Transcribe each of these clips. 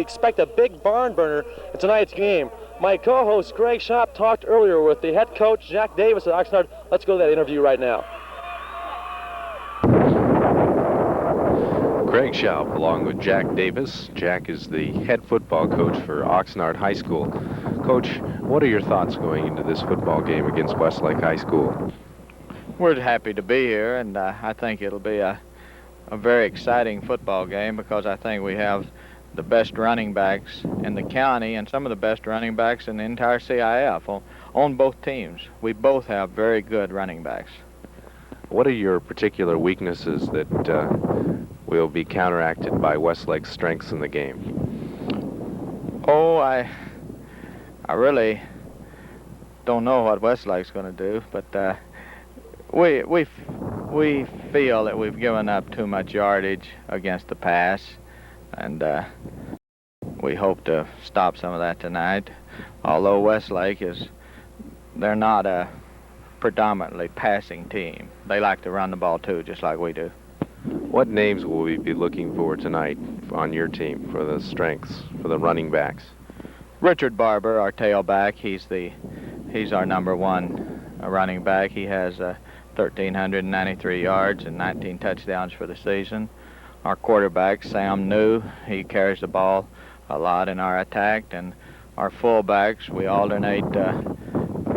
Expect a big barn burner in tonight's game. My co-host Greg Schaap talked earlier with the head coach Jack Davis at Oxnard. Let's go to that interview right now. Greg Schaap along with Jack Davis. Jack is the head football coach for Oxnard High School. Coach, what are your thoughts going into this football game against Westlake High School? We're happy to be here, and I think it'll be a very exciting football game because I think we have the best running backs in the county and some of the best running backs in the entire CIF on both teams. We both have very good running backs. What are your particular weaknesses that will be counteracted by Westlake's strengths in the game? Oh, I really don't know what Westlake's going to do, but we feel that we've given up too much yardage against the pass, and we hope to stop some of that tonight. Although Westlake they're not a predominantly passing team. They like to run the ball too, just like we do. What names will we be looking for tonight on your team for the strengths, for the running backs? Richard Barber, our tailback, he's our number one running back. He has 1,393 yards and 19 touchdowns for the season. Our quarterback, Sam New, he carries the ball a lot in our attack, and our fullbacks, we alternate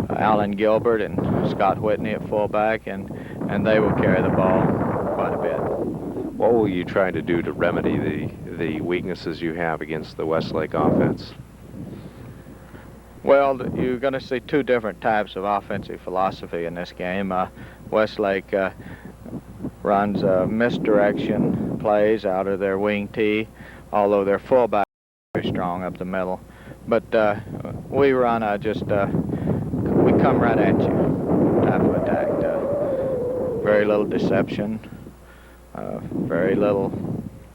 Alan Gilbert and Scott Whitney at fullback, and they will carry the ball quite a bit. What will you try to do to remedy the weaknesses you have against the Westlake offense? Well, you're going to see two different types of offensive philosophy in this game. Westlake runs misdirection plays out of their wing tee, although their fullback is very strong up the middle. But we run we come right at you type of attack. Very little deception, very little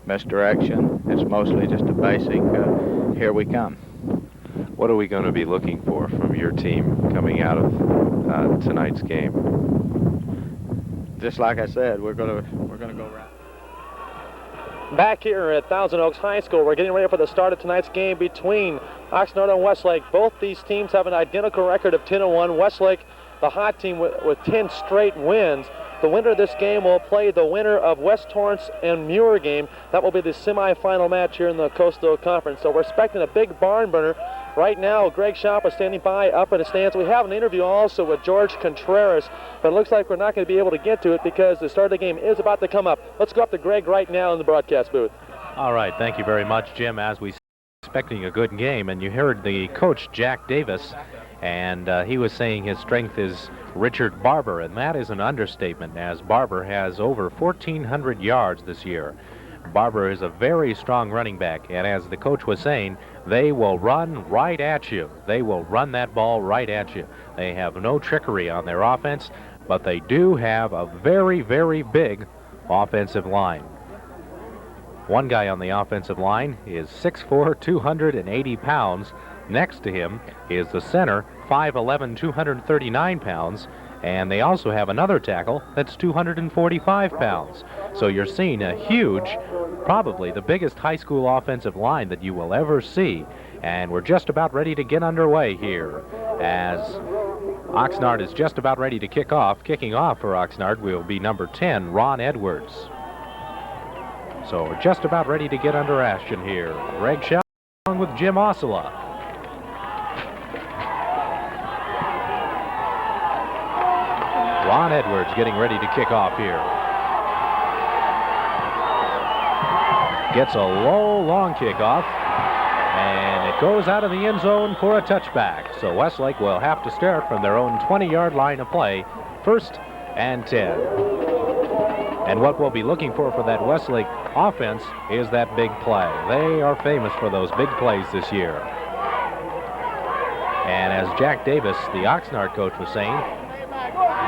misdirection. It's mostly just a basic, here we come. What are we going to be looking for from your team coming out of tonight's game? Just like I said, we're going to go right. Back here at Thousand Oaks High School, we're getting ready for the start of tonight's game between Oxnard and Westlake. Both these teams have an identical record of 10-1. Westlake, the hot team with 10 straight wins. The winner of this game will play the winner of West Torrance and Muir game. That will be the semifinal match here in the Coastal Conference. So we're expecting a big barn burner. Right now, Greg Schaap is standing by up in the stands. We have an interview also with George Contreras, but it looks like we're not going to be able to get to it because the start of the game is about to come up. Let's go up to Greg right now in the broadcast booth. All right, thank you very much, Jim. As we expecting a good game, and you heard the coach, Jack Davis, and he was saying his strength is Richard Barber, and that is an understatement, as Barber has over 1,400 yards this year. Barber is a very strong running back, and as the coach was saying, they will run right at you. They will run that ball right at you. They have no trickery on their offense, but they do have a very, very big offensive line. One guy on the offensive line is 6'4", 280 pounds. Next to him is the center, 5'11", 239 pounds. And they also have another tackle that's 245 pounds. So you're seeing a huge, probably the biggest high school offensive line that you will ever see. And we're just about ready to get underway here as Oxnard is just about ready to kick off. Kicking off for Oxnard will be number 10, Ron Edwards. So we're just about ready to get under action here. Greg Schaap along with Jim Ossola. Ron Edwards getting ready to kick off here. Gets a low, long kickoff, and it goes out of the end zone for a touchback. So Westlake will have to start from their own 20-yard line of play, 1st and 10. And what we'll be looking for that Westlake offense is that big play. They are famous for those big plays this year. And as Jack Davis, the Oxnard coach, was saying,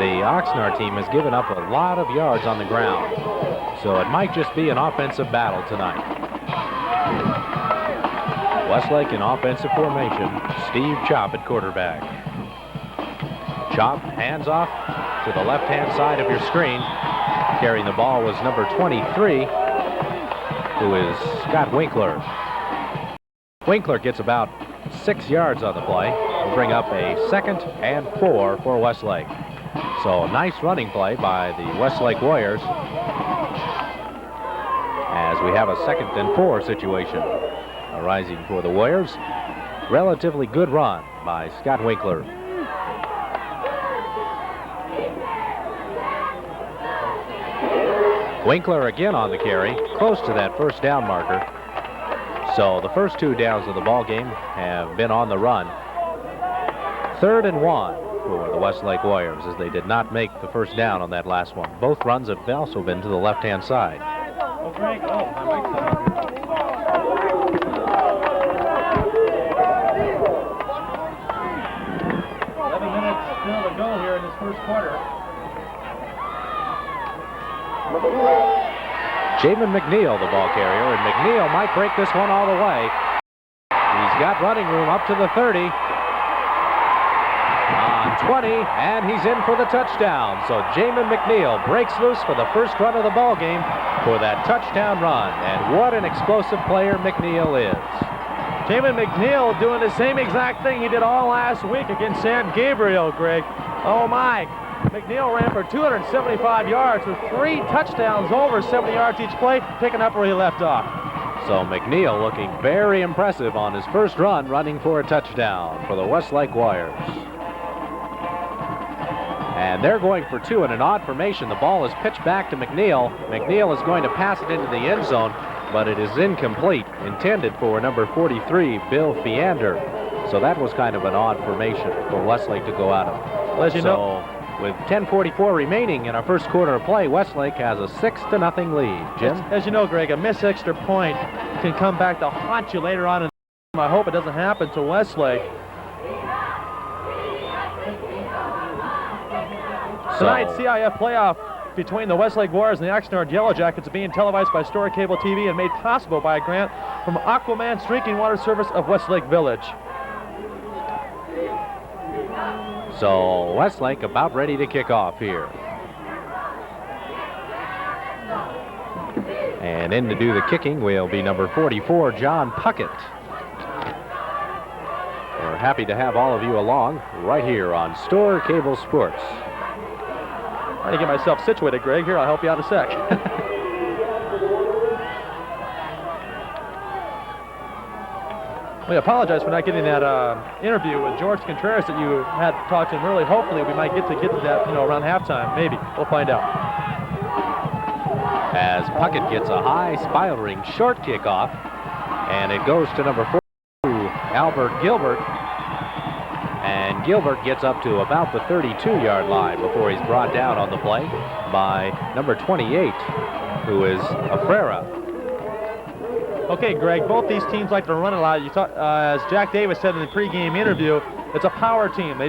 the Oxnard team has given up a lot of yards on the ground. So it might just be an offensive battle tonight. Westlake in offensive formation. Steve Chop at quarterback. Chop hands off to the left-hand side of your screen. Carrying the ball was number 23, who is Scott Winkler. Winkler gets about 6 yards on the play. Will bring up a 2nd and 4 for Westlake. So nice running play by the Westlake Warriors as we have a 2nd and 4 situation arising for the Warriors. Relatively good run by Scott Winkler. Winkler again on the carry, close to that first down marker. So the first 2 downs of the ball game have been on the run. 3rd and 1 for the Westlake Warriors, as they did not make the first down on that last one. Both runs have also been to the left-hand side. Oh, Frank. Oh, my mic's on. 11 minutes still to go here in this first quarter. Jamin McNeil, the ball carrier, and McNeil might break this one all the way. He's got running room up to the 30. On 20, and he's in for the touchdown. So Jamin McNeil breaks loose for the first run of the ball game for that touchdown run. And what an explosive player McNeil is. Jamin McNeil doing the same exact thing he did all last week against San Gabriel, Greg. Oh my. McNeil ran for 275 yards with 3 touchdowns over 70 yards each play, picking up where he left off. So McNeil looking very impressive on his first run, running for a touchdown for the Westlake Warriors. And they're going for 2 in an odd formation. The ball is pitched back to McNeil. McNeil is going to pass it into the end zone, but it is incomplete, intended for number 43, Bill Feander. So that was kind of an odd formation for Westlake to go out of. Well, as you know, with 10:44 remaining in our first quarter of play, Westlake has a 6-0 lead. Jim? As you know, Greg, a missed extra point can come back to haunt you later on in the game. I hope it doesn't happen to Westlake. Tonight's CIF playoff between the Westlake Warriors and the Oxnard Yellow Jackets is being televised by Story Cable TV and made possible by a grant from Aquaman's Drinking Water Service of Westlake Village. So Westlake about ready to kick off here. And in to do the kicking will be number 44, John Puckett. We're happy to have all of you along right here on Store Cable Sports. Trying to get myself situated, Greg. Here, I'll help you out a sec. We apologize for not getting that interview with George Contreras that you had talked to him early. Hopefully, we might get to that, around halftime. Maybe. We'll find out. As Puckett gets a high, spiraling short kickoff, and it goes to number 42, Albert Gilbert. And Gilbert gets up to about the 32-yard line before he's brought down on the play by number 28, who is Afrera. Okay, Greg, both these teams like to run a lot. As Jack Davis said in the pregame interview, it's a power team. They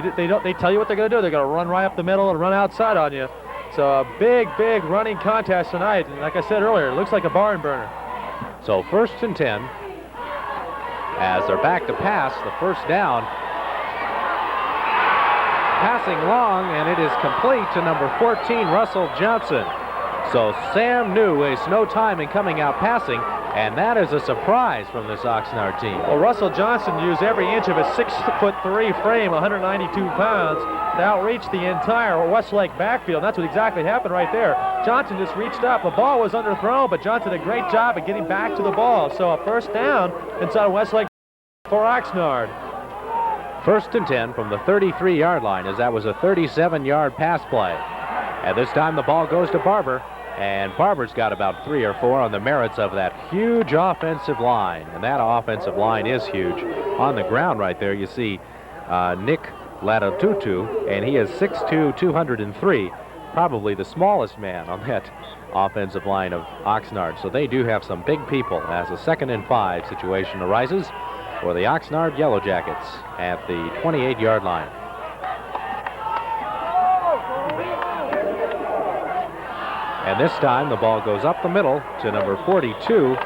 tell you what they're going to do. They're going to run right up the middle and run outside on you. So a big running contest tonight. And like I said earlier, it looks like a barn burner. So 1st and 10. As they're back to pass, the first down. Passing long, and it is complete to number 14, Russell Johnson. So Sam New wastes no time in coming out passing, and that is a surprise from this Oxnard team. Well, Russell Johnson used every inch of his 6'3" frame, 192 pounds, to outreach the entire Westlake backfield. That's what exactly happened right there. Johnson just reached up. The ball was underthrown, but Johnson did a great job at getting back to the ball. So a first down inside of Westlake for Oxnard. 1st and 10 from the 33-yard line, as that was a 37-yard pass play. At this time, the ball goes to Barber, and Barber's got about 3 or 4 on the merits of that huge offensive line, and that offensive line is huge. On the ground right there, you see Nick Latatutu, and he is 6'2", 203, probably the smallest man on that offensive line of Oxnard. So they do have some big people as a 2nd and 5 situation arises for the Oxnard Yellow Jackets at the 28-yard line. And this time the ball goes up the middle to number 42, who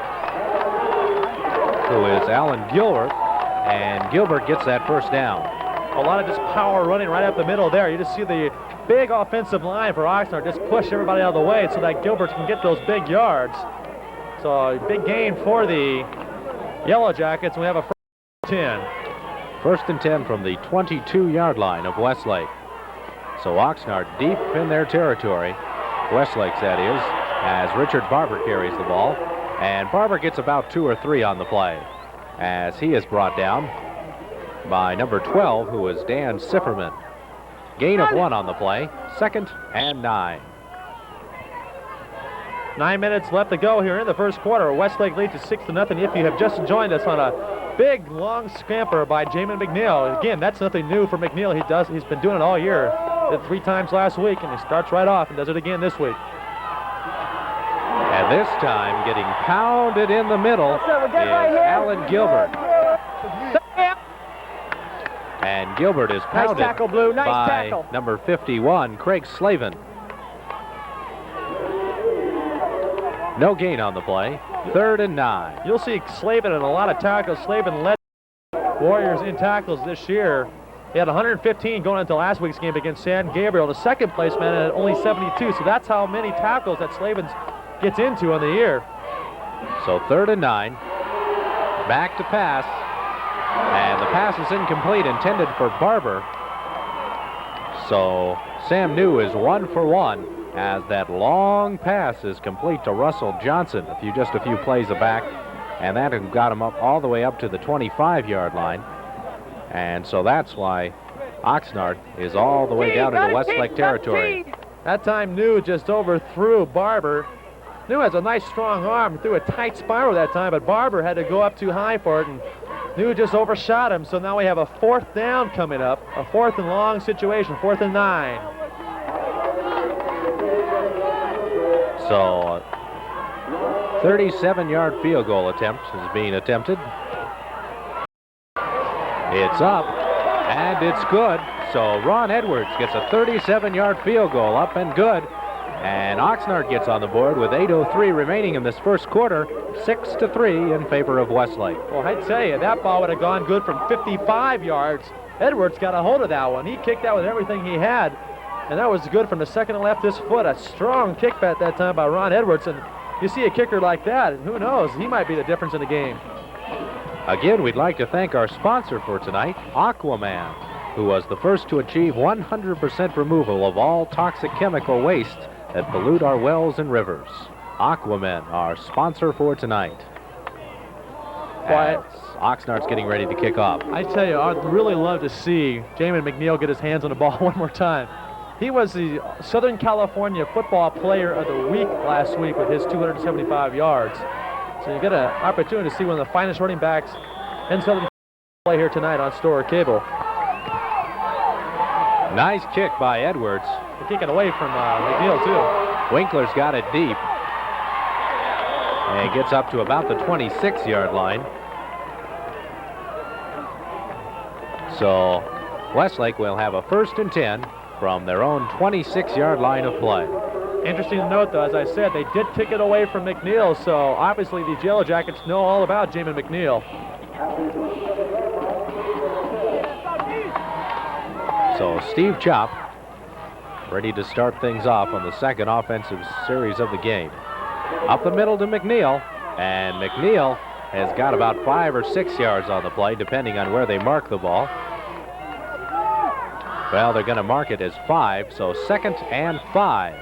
is Alan Gilbert, and Gilbert gets that first down. A lot of just power running right up the middle there. You just see the big offensive line for Oxnard just push everybody out of the way so that Gilbert can get those big yards. So a big gain for the Yellow Jackets. We have a 10. 1st and 10 from the 22-yard line of Westlake. So Oxnard deep in their territory, Westlake's that is, as Richard Barber carries the ball. And Barber gets about 2 or 3 on the play, as he is brought down by number 12, who is Dan Sifferman. Gain of 1 on the play, 2nd and 9. 9 minutes left to go here in the first quarter. Westlake leads 6-0. If you have just joined us on a big, long scamper by Jamin McNeil. Again, that's nothing new for McNeil. He's been doing it all year. Did 3 times last week, and he starts right off and does it again this week. And this time, getting pounded in the middle is Alan Gilbert. And Gilbert is pounded nice tackle, Blue. Nice by tackle. number 51, Craig Slavin. No gain on the play. 3rd and 9. You'll see Slavin in a lot of tackles. Slavin led Warriors in tackles this year. He had 115 going into last week's game against San Gabriel. The second place man had only 72, so that's how many tackles that Slavin gets into on the year. So 3rd and 9. Back to pass. And the pass is incomplete, intended for Barber. So Sam New is 1 for 1 as that long pass is complete to Russell Johnson just a few plays back. And that got him up all the way up to the 25-yard line. And so that's why Oxnard is all the way down into Westlake territory. That time New just overthrew Barber. New has a nice strong arm, threw a tight spiral that time, but Barber had to go up too high for it, and New just overshot him. So now we have a 4th down coming up, a 4th and long situation, 4th and 9. So 37-yard field goal attempt is being attempted. It's up, and it's good. So Ron Edwards gets a 37-yard field goal up and good. And Oxnard gets on the board with 8:03 remaining in this first quarter, 6-3 in favor of Westlake. Well, I tell you, that ball would have gone good from 55 yards. Edwards got a hold of that one. He kicked out with everything he had, and that was good from the second and left his foot. A strong kick at that time by Ron Edwards, and you see a kicker like that, and who knows, he might be the difference in the game. Again, we'd like to thank our sponsor for tonight, Aquaman, who was the first to achieve 100% removal of all toxic chemical waste that pollute our wells and rivers. Aquaman, our sponsor for tonight. As Oxnard's getting ready to kick off. I tell you, I'd really love to see Jamin McNeil get his hands on the ball one more time. He was the Southern California Football Player of the Week last week with his 275 yards. So you get an opportunity to see one of the finest running backs in Southern California play here tonight on Store Cable. Nice kick by Edwards. They kick it away from McNeil, too. Winkler's got it deep. And gets up to about the 26-yard line. So Westlake will have a 1st and 10 from their own 26-yard line of play. Interesting to note, though, as I said, they did kick it away from McNeil, so obviously the Yellow Jackets know all about Jamin McNeil. So Steve Chop ready to start things off on the second offensive series of the game. Up the middle to McNeil, and McNeil has got about 5 or 6 yards on the play, depending on where they mark the ball. Well, they're going to mark it as 5, so 2nd and 5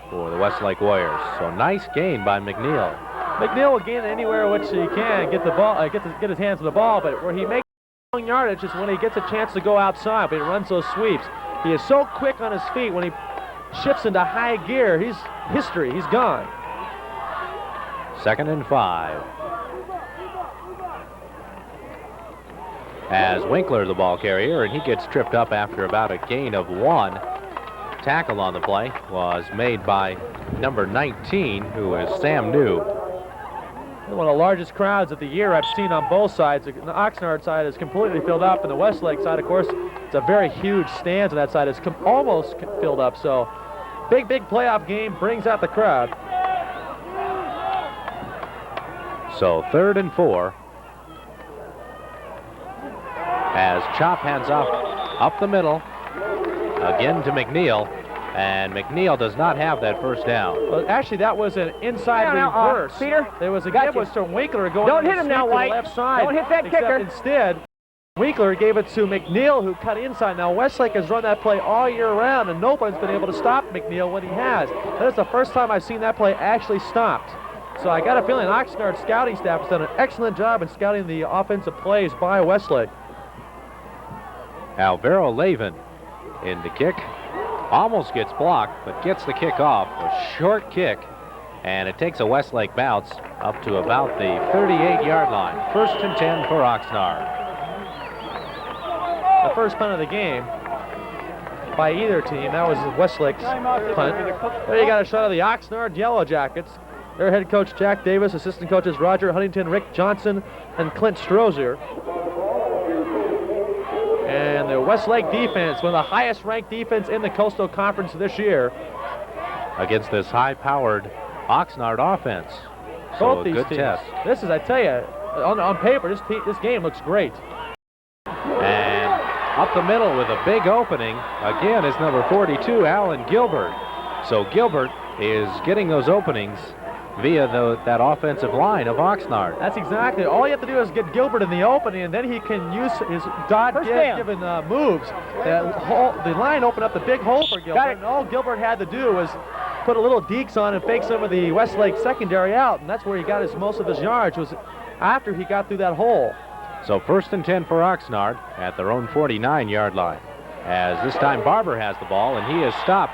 for the Westlake Warriors. So nice gain by McNeil. McNeil will gain anywhere which he can get the ball, get his hands on the ball, but where he makes long yardage is when he gets a chance to go outside, but he runs those sweeps. He is so quick on his feet when he shifts into high gear. He's history. He's gone. 2nd and 5. As Winkler, the ball carrier, and he gets tripped up after about a gain of 1. Tackle on the play was made by number 19, who is Sam New. One of the largest crowds of the year I've seen on both sides. The Oxnard side is completely filled up, and the Westlake side, of course, it's a very huge stand on that side. It's almost filled up, so big playoff game brings out the crowd. So 3rd and 4. As Chop hands off up the middle, again to McNeil, and McNeil does not have that first down. Well, actually, that was an inside reverse. Peter, there was a gotcha. give was to Winkler going Don't hit him now, to the White. left side. Don't hit that kicker. Instead, Winkler gave it to McNeil, who cut inside. Now Westlake has run that play all year round, and nobody's been able to stop McNeil when he has. That is the first time I've seen that play actually stopped. So I got a feeling Oxnard's scouting staff has done an excellent job in scouting the offensive plays by Westlake. Alvaro Lavin in the kick. Almost gets blocked, but gets the kick off. A short kick, and it takes a Westlake bounce up to about the 38-yard line. 1st and 10 for Oxnard. The first punt of the game by either team. That was Westlake's punt. There you got a shot of the Oxnard Yellow Jackets. Their head coach Jack Davis, assistant coaches Roger Huntington, Rick Johnson, and Clint Strozier. And the Westlake defense, one of the highest ranked defense in the Coastal Conference this year. Against this high-powered Oxnard offense. So Both these good teams. test. This is, I tell you, on paper, this game looks great. And up the middle with a big opening, again, is number 42, Alan Gilbert. So Gilbert is getting those openings via that offensive line of Oxnard. That's exactly. All you have to do is get Gilbert in the opening, and then he can use his God-given moves. The line opened up the big hole for Gilbert, and all Gilbert had to do was put a little deeks on and fake some of the Westlake secondary out, and that's where he got most of his yards, was after he got through that hole. So 1st and 10 for Oxnard at their own 49-yard line. As this time Barber has the ball, and he is stopped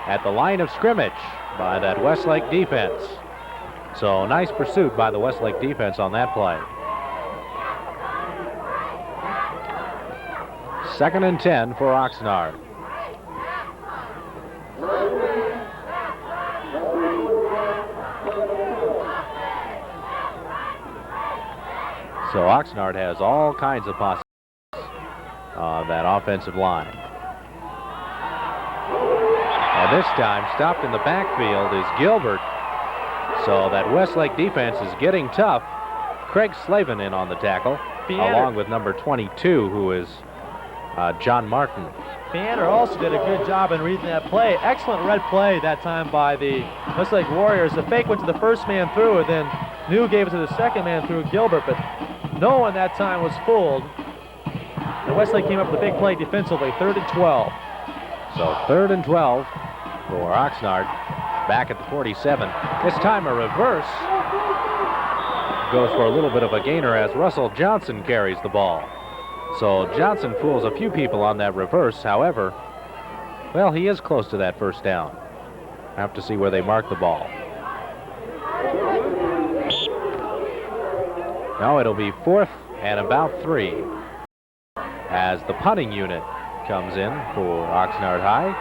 at the line of scrimmage by that Westlake defense. So nice pursuit by the Westlake defense on that play. 2nd and 10 for Oxnard. So Oxnard has all kinds of possibilities on that offensive line. And this time, stopped in the backfield is Gilbert. So that Westlake defense is getting tough. Craig Slavin in on the tackle, along with number 22, who is John Martin. Banner also did a good job in reading that play. Excellent red play that time by the Westlake Warriors. The fake went to the first man through, and then New gave it to the second man through, Gilbert, but no one that time was fooled. And Westlake came up with a big play defensively, 3rd and 12. So 3rd and 12 for Oxnard, back at the 47. This time a reverse. Goes for a little bit of a gainer as Russell Johnson carries the ball. So Johnson fools a few people on that reverse. However, well, he is close to that first down. Have to see where they mark the ball. Now it'll be 4th and about 3 as the punting unit comes in for Oxnard High.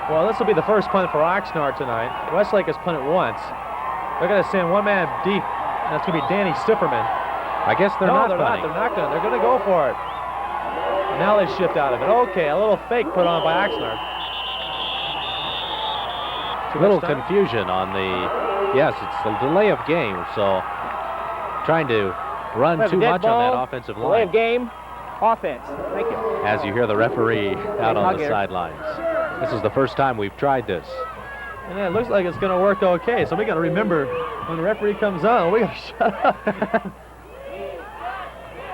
Well, this will be the first punt for Oxnard tonight. Westlake has punted once. They're going to send one man deep. And that's going to be Danny Stifferman. I guess they're not punting. They're not going to. They're going to go for it. Now they shift out of it. Okay, a little fake put on by Oxnard. A little confusion on the... Yes, it's the delay of game, so trying to run too much on that offensive line. Delay of game, offense. Thank you. As you hear the referee out on the sidelines. This is the first time we've tried this. And it looks like it's going to work okay, so we got to remember when the referee comes on, we got to shut up.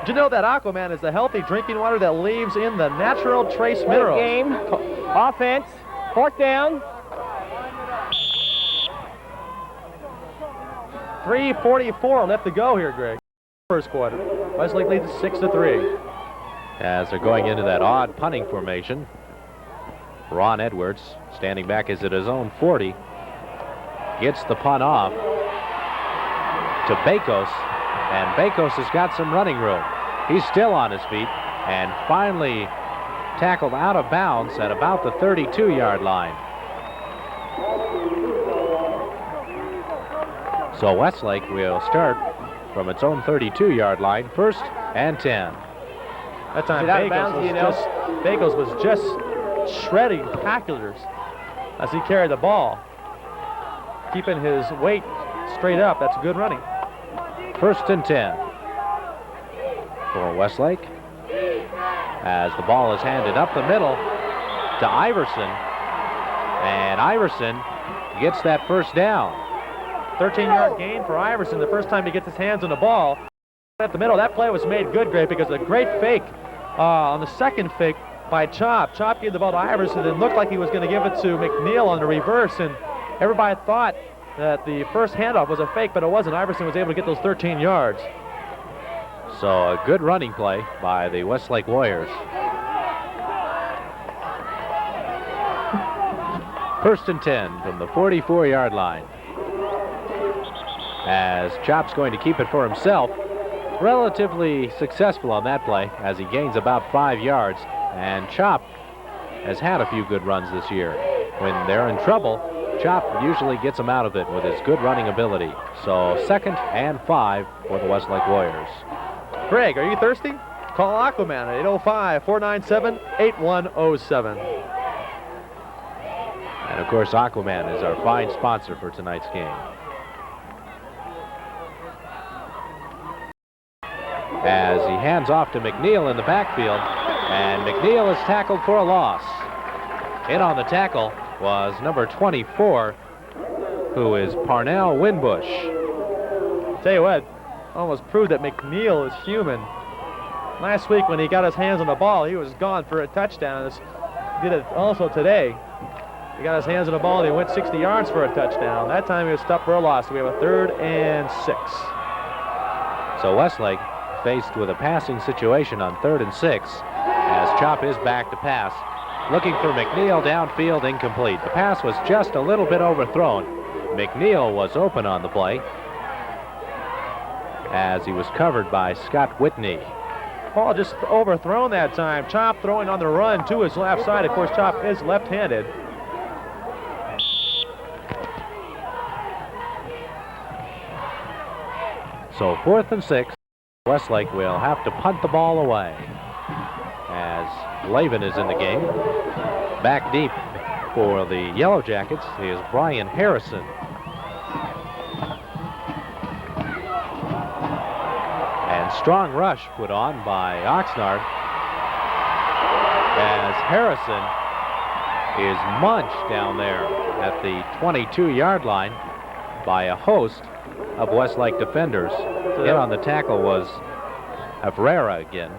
Did you know that Aquaman is the healthy drinking water that leaves in the natural trace minerals? Game, offense, 4th down. 3:44 left to go here, Greg. First quarter. Westlake leads 6-3. As they're going into that odd punting formation, Ron Edwards, standing back is at his own 40, gets the punt off to Bakos, and Bakos has got some running room. He's still on his feet and finally tackled out of bounds at about the 32-yard line. So Westlake will start from its own 32-yard line, 1st and 10. That time Bagels was just shredding tacklers as he carried the ball, keeping his weight straight up. That's good running. 1st and 10 for Westlake as the ball is handed up the middle to Iverson, and Iverson gets that first down. 13-yard gain for Iverson, the first time he gets his hands on the ball. at the middle. That play was made good, Greg, because a great fake on the second fake by Chop. Chop gave the ball to Iverson and looked like he was going to give it to McNeil on the reverse, and everybody thought that the first handoff was a fake, but it wasn't. Iverson was able to get those 13 yards. So a good running play by the Westlake Warriors. First and 10 from the 44-yard line. As Chop's going to keep it for himself. Relatively successful on that play as he gains about 5 yards. And Chop has had a few good runs this year. When they're in trouble, Chop usually gets them out of it with his good running ability. So 2nd and 5 for the Westlake Warriors. Greg, are you thirsty? Call Aquaman at 805-497-8107. And of course, Aquaman is our fine sponsor for tonight's game. As he hands off to McNeil in the backfield, and McNeil is tackled for a loss. In on the tackle was number 24, who is Parnell Winbush. Tell you what, almost proved that McNeil is human. Last week when he got his hands on the ball, he was gone for a touchdown. He did it also today. He got his hands on the ball and he went 60 yards for a touchdown. That time he was stopped for a loss. So we have a 3rd and 6. So Westlake faced with a passing situation on 3rd and 6 as Chop is back to pass. Looking for McNeil downfield, incomplete. The pass was just a little bit overthrown. McNeil was open on the play as he was covered by Scott Whitney. Ball just overthrown that time. Chop throwing on the run to his left side. Of course, Chop is left-handed. So 4th and 6. Westlake will have to punt the ball away as Lavin is in the game. Back deep for the Yellow Jackets is Brian Harrison. And strong rush put on by Oxnard as Harrison is munched down there at the 22-yard line by a host of Westlake defenders. In on the tackle was Herrera again.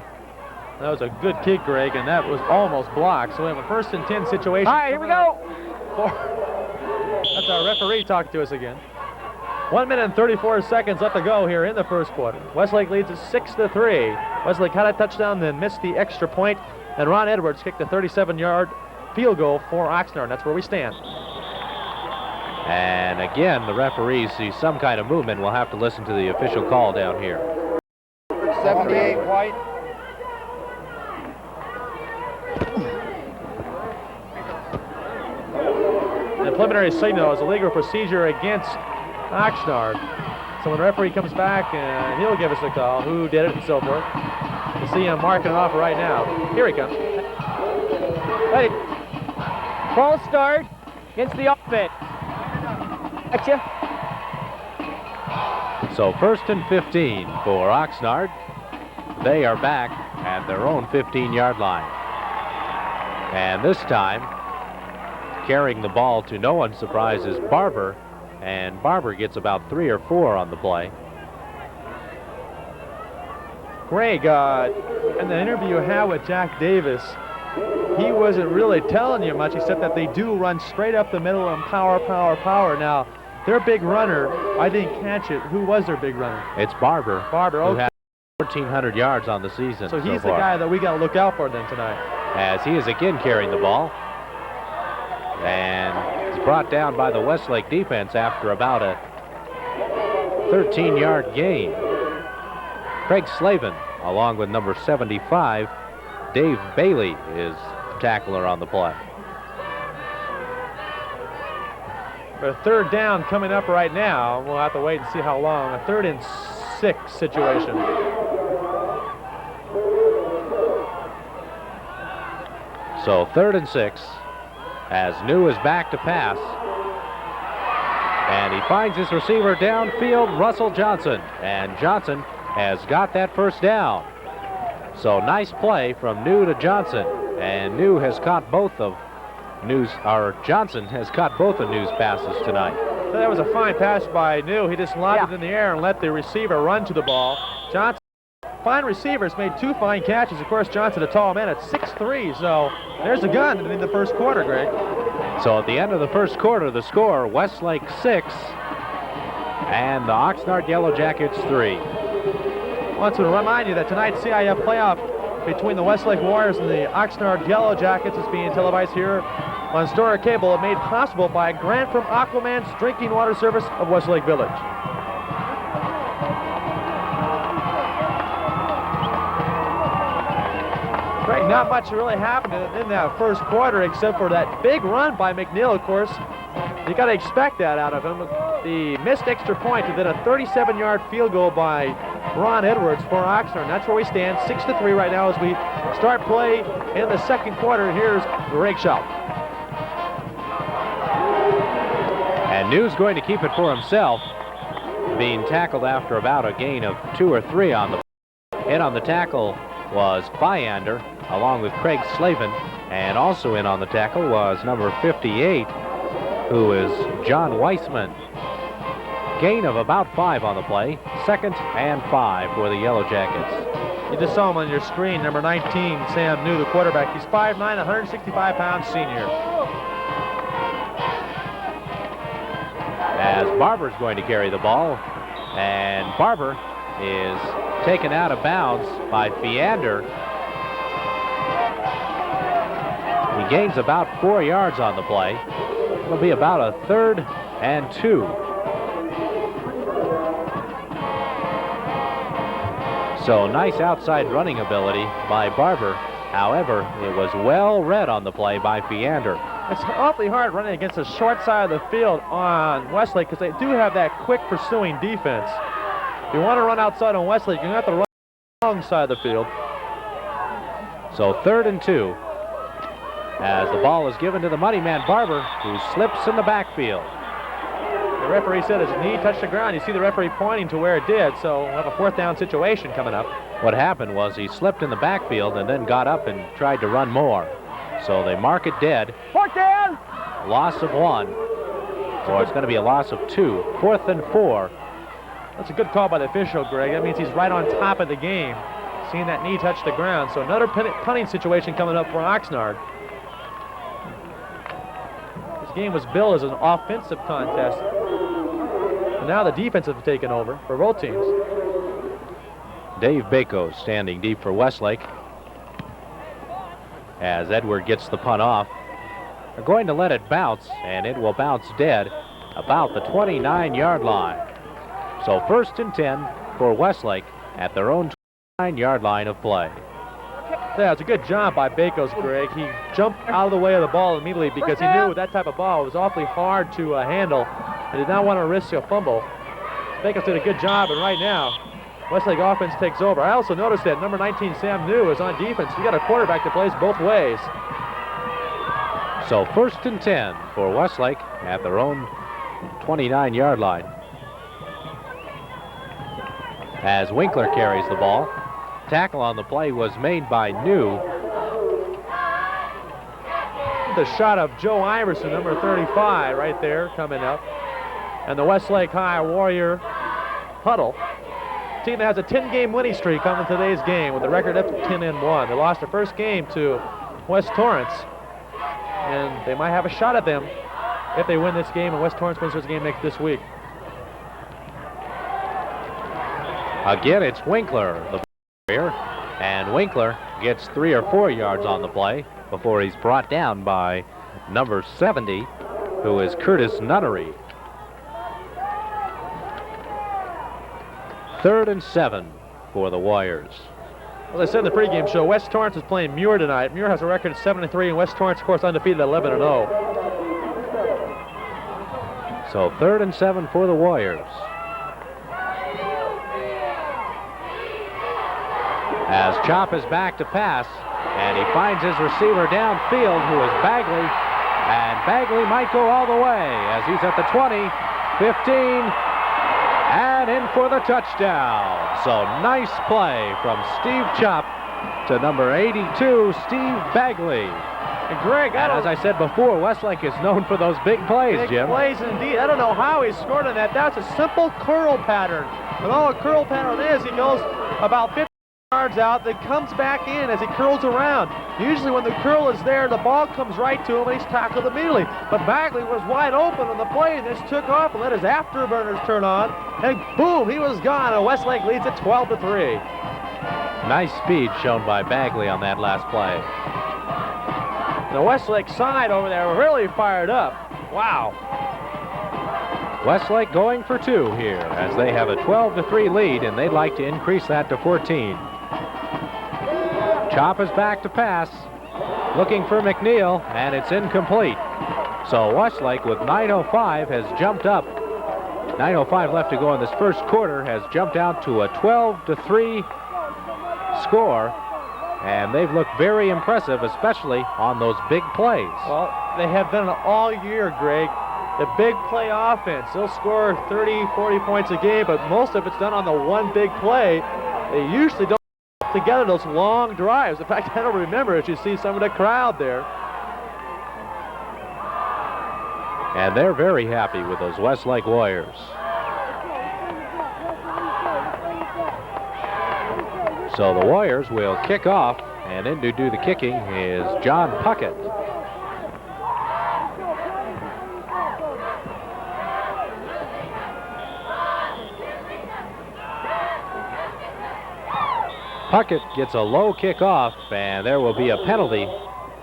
That was a good kick, Greg, and that was almost blocked. So we have a 1st and 10 situation. All right, here we go. That's our referee talking to us again. 1 minute and 34 seconds left to go here in the first quarter. Westlake leads 6-3. Westlake had a touchdown, then missed the extra point, and Ron Edwards kicked a 37-yard field goal for Oxnard. That's where we stand. And again, the referees see some kind of movement. We'll have to listen to the official call down here. 78 White. The preliminary signal is a legal procedure against Oxnard. So when the referee comes back, he'll give us a call, who did it and so forth. You see him marking it off right now. Here he comes. Ready. False start against the offense. Gotcha. So 1st and 15 for Oxnard. They are back at their own 15-yard line. And this time, carrying the ball to no one's surprise is Barber, and Barber gets about 3 or 4 on the play. Greg, in the interview you had with Jack Davis, he wasn't really telling you much, except that they do run straight up the middle and power. Now, their big runner, I didn't catch it. Who was their big runner? It's Barber. Barber, who okay. had 1,400 yards on the season. So he's the far. guy that we got to look out for then tonight. As he is again carrying the ball. And he's brought down by the Westlake defense after about a 13-yard gain. Craig Slavin, along with number 75, Dave Bailey, is the tackler on the play. A 3rd down coming up right now. We'll have to wait and see how long. A 3rd and 6 situation. So 3rd and 6 as New is back to pass. And he finds his receiver downfield, Russell Johnson. And Johnson has got that first down. So nice play from New to Johnson. And New has caught both of Johnson has caught both of New's passes tonight. So that was a fine pass by New. He just lobbed it in the air and let the receiver run to the ball. Johnson fine receivers made 2 fine catches. Of course, Johnson, a tall man, at 6'3", so there's a gun in the first quarter, Greg. So at the end of the first quarter, the score, Westlake 6 and the Oxnard Yellow Jackets 3. I want to remind you that tonight's CIF playoff between the Westlake Warriors and the Oxnard Yellow Jackets is being televised here on Storer Cable, made possible by a grant from Aquaman's Drinking Water Service of Westlake Village. Greg, not much really happened in that first quarter except for that big run by McNeil, of course. You got to expect that out of him. The missed extra point and then a 37-yard field goal by Ron Edwards for Oxnard. And that's where we stand, 6-3 right now as we start play in the second quarter. Here's Greg Schaub. And New's going to keep it for himself, being tackled after about a gain of 2 or 3 on the. In on the tackle was Byander, along with Craig Slavin, and also in on the tackle was number 58, who is John Weissman. Gain of about 5 on the play, 2nd and 5 for the Yellow Jackets. You just saw him on your screen, number 19, Sam New, the quarterback. He's 5'9", 165-pound senior. As Barber's going to carry the ball, and Barber is taken out of bounds by Fiander. He gains about 4 yards on the play. It'll be about a 3rd and 2. So nice outside running ability by Barber. However, it was well read on the play by Fiander. It's awfully hard running against the short side of the field on Westlake because they do have that quick pursuing defense. If you want to run outside on Westlake, you're going to have to run on the wrong side of the field. So 3rd and 2 as the ball is given to the money man Barber, who slips in the backfield. The referee said his knee touched the ground. You see the referee pointing to where it did, so we'll have a 4th down situation coming up. What happened was he slipped in the backfield and then got up and tried to run more. So they mark it dead. 4th down! Loss of 1. Or it's going to be a loss of 2. 4th and 4. That's a good call by the official, Greg. That means he's right on top of the game, seeing that knee touch the ground. So another punting situation coming up for Oxnard. This game was billed as an offensive contest. And now the defense has taken over for both teams. Dave Bako standing deep for Westlake. As Edward gets the punt off. They're going to let it bounce, and it will bounce dead about the 29-yard line. So 1st and 10 for Westlake at their own 29-yard line of play. Yeah, it's a good job by Bakos, Greg. He jumped out of the way of the ball immediately because he knew with that type of ball it was awfully hard to handle and did not want to risk a fumble. Bakos did a good job, and right now, Westlake offense takes over. I also noticed that number 19, Sam New, is on defense. You got a quarterback that plays both ways. So 1st and 10 for Westlake at their own 29-yard line. As Winkler carries the ball. Tackle on the play was made by New. The shot of Joe Iverson, number 35, right there, coming up. And the Westlake High Warrior huddle. Team that has a 10-game winning streak coming today's game with a record up to 10-1. They lost their first game to West Torrance. And they might have a shot at them if they win this game and West Torrance wins this game this week. Again, it's Winkler, the Warrior, and Winkler gets 3 or 4 yards on the play before he's brought down by number 70, who is Curtis Nunnery. 3rd and 7 for the Warriors. Well, I said in the pregame show, West Torrance is playing Muir tonight. Muir has a record of 7-3, and West Torrance, of course, undefeated at 11-0. So 3rd and 7 for the Warriors. As Chop is back to pass, and he finds his receiver downfield, who is Bagley, and Bagley might go all the way as he's at the 20, 15, and in for the touchdown. So nice play from Steve Chop to number 82, Steve Bagley. And Greg, and as I said before, Westlake is known for those big plays, Jim. Big plays indeed. I don't know how he scored on that. That's a simple curl pattern. And all a curl pattern is, he goes about 50 yards out, then comes back in as he curls around. Usually when the curl is there, the ball comes right to him and he's tackled immediately. But Bagley was wide open on the play and just took off and let his afterburners turn on. And boom, he was gone. And Westlake leads it 12-3. Nice speed shown by Bagley on that last play. The Westlake side over there really fired up. Wow. Westlake going for 2 here as they have a 12-3 lead, and they'd like to increase that to 14. Chop is back to pass, looking for McNeil, and it's incomplete. So Westlake with 9:05 has jumped up. 9:05 left to go in this first quarter, has jumped out to a 12-3 score, and they've looked very impressive, especially on those big plays. Well, they have done it all year, Greg. The big play offense. They'll score 30, 40 points a game, but most of it's done on the one big play. They usually don't put together those long drives. In fact, I don't remember as you see some of the crowd there. And they're very happy with those Westlake Warriors. So the Warriors will kick off, and in to do the kicking is John Puckett. Puckett gets a low kickoff, and there will be a penalty,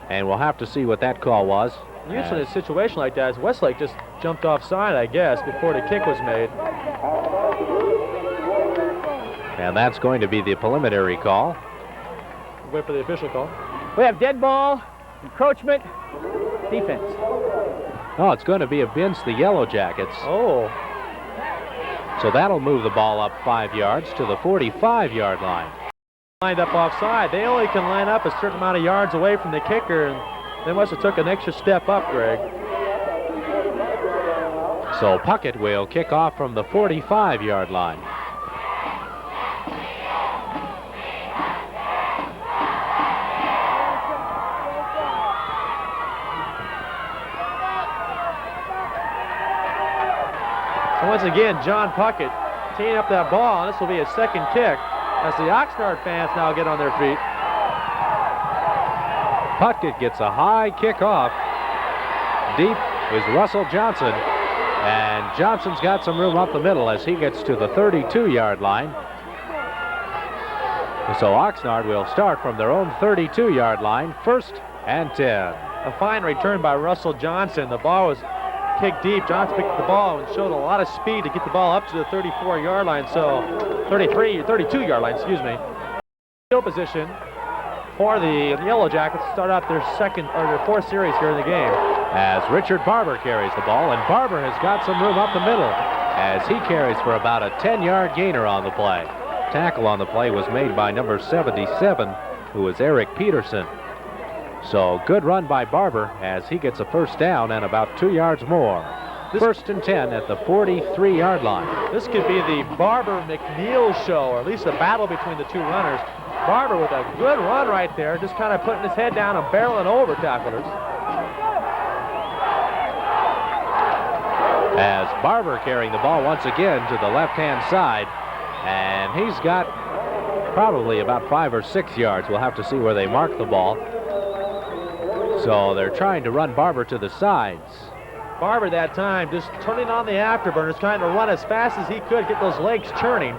and we'll have to see what that call was. Usually in a situation like that, Westlake just jumped offside, I guess, before the kick was made. And that's going to be the preliminary call. Wait for the official call. We have dead ball, encroachment, defense. Oh, it's going to be against the Yellow Jackets. Oh. So that'll move the ball up 5 yards to the 45-yard line. Lined up offside. They only can line up a certain amount of yards away from the kicker, and they must have took an extra step up, Greg. So Puckett will kick off from the 45-yard line. So once again, John Puckett teeing up that ball, and this will be his second kick as the Oxnard fans now get on their feet. Puckett gets a high kickoff. Deep is Russell Johnson, and Johnson's got some room up the middle as he gets to the 32-yard line. So Oxnard will start from their own 32-yard line, 1st and 10. A fine return by Russell Johnson. The ball was kicked deep. Johnson picked the ball and showed a lot of speed to get the ball up to the 34-yard line. So 32-yard line, excuse me. Field position for the Yellow Jackets to start out their fourth series here in the game. As Richard Barber carries the ball, and Barber has got some room up the middle as he carries for about a 10-yard gainer on the play. Tackle on the play was made by number 77, who was Eric Peterson. So good run by Barber as he gets a first down and about 2 yards more. 1st and 10 at the 43-yard line. This could be the Barber-McNeil show, or at least a battle between the two runners. Barber with a good run right there, just kind of putting his head down and barreling over tacklers. As Barber carrying the ball once again to the left-hand side, and he's got probably about 5 or 6 yards. We'll have to see where they mark the ball. So they're trying to run Barber to the sides. Barber that time just turning on the afterburners, trying to run as fast as he could, get those legs churning,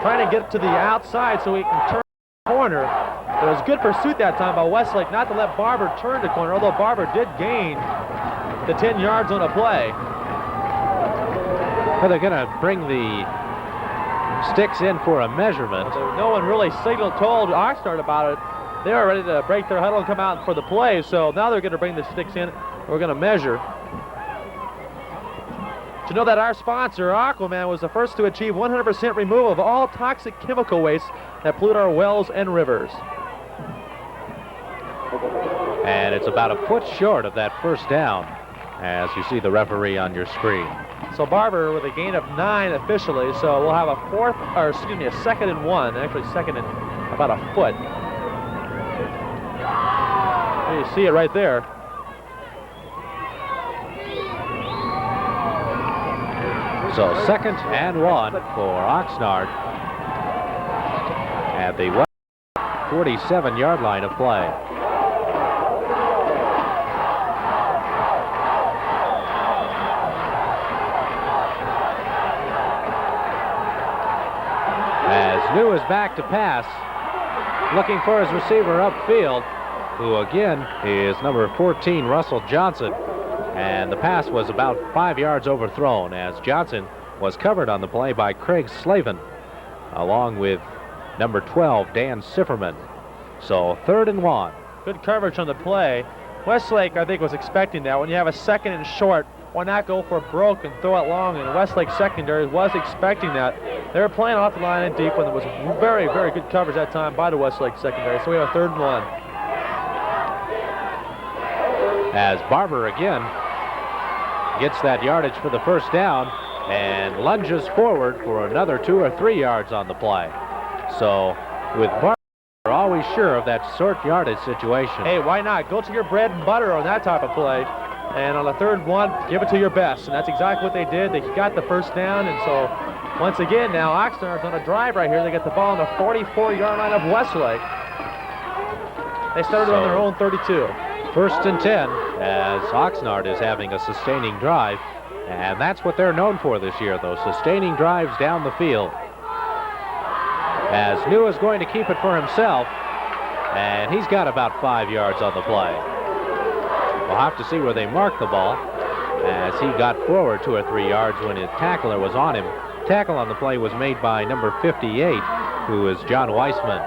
trying to get to the outside so he can turn the corner. It was good pursuit that time by Westlake not to let Barber turn the corner, although Barber did gain the 10 yards on a play. Well, they're going to bring the sticks in for a measurement. So no one really told Oxnard about it. They were ready to break their huddle and come out for the play, so now they're going to bring the sticks in. We're going to measure. To know that our sponsor, Aquaman, was the first to achieve 100% removal of all toxic chemical waste that pollute our wells and rivers. And it's about a foot short of that first down, as you see the referee on your screen. So Barber with a gain of 9 officially, so we'll have a 2nd and 1, actually 2nd and about a foot. You see it right there. So 2nd and 1 for Oxnard at the 47-yard line of play. As New is back to pass, looking for his receiver upfield, who again is number 14, Russell Johnson. And the pass was about 5 yards overthrown as Johnson was covered on the play by Craig Slavin, along with number 12, Dan Sifferman. So 3rd and 1. Good coverage on the play. Westlake, I think, was expecting that. When you have a 2nd and short, why not go for a broke and throw it long? And Westlake secondary was expecting that. They were playing off the line and deep when there was very, very good coverage that time by the Westlake secondary. So we have a 3rd and 1. As Barber again gets that yardage for the first down and lunges forward for another 2 or 3 yards on the play. So with Barber, we're always sure of that short yardage situation. Hey, why not? Go to your bread and butter on that type of play. And on the 3rd one, give it to your best. And that's exactly what they did. They got the first down. And so once again now, Oxnard's on a drive right here. They get the ball on the 44-yard line of Westlake. They started on their own 32. 1st and 10 as Oxnard is having a sustaining drive. And that's what they're known for this year, those sustaining drives down the field. As New is going to keep it for himself. And he's got about 5 yards on the play. We'll have to see where they mark the ball as he got forward 2 or 3 yards when his tackler was on him. Tackle on the play was made by number 58, who is John Weissman.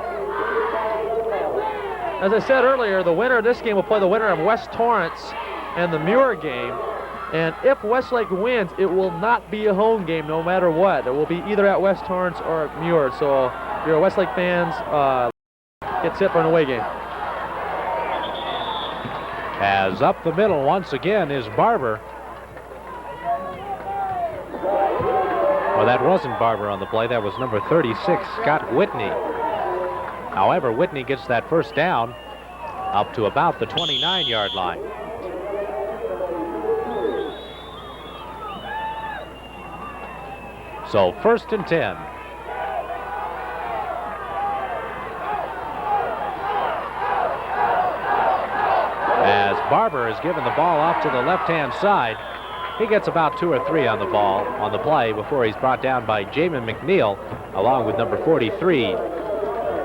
As I said earlier, the winner of this game will play the winner of West Torrance and the Muir game. And if Westlake wins, it will not be a home game no matter what. It will be either at West Torrance or at Muir. So if you're Westlake fans, get set for an away game. As up the middle once again is Barber. Well, that wasn't Barber on the play. That was number 36, Scott Whitney. However, Whitney gets that first down up to about the 29-yard line. So 1st and 10. As Barber is given the ball off to the left-hand side, he gets about 2 or 3 on the ball on the play before he's brought down by Jamin McNeil, along with number 43,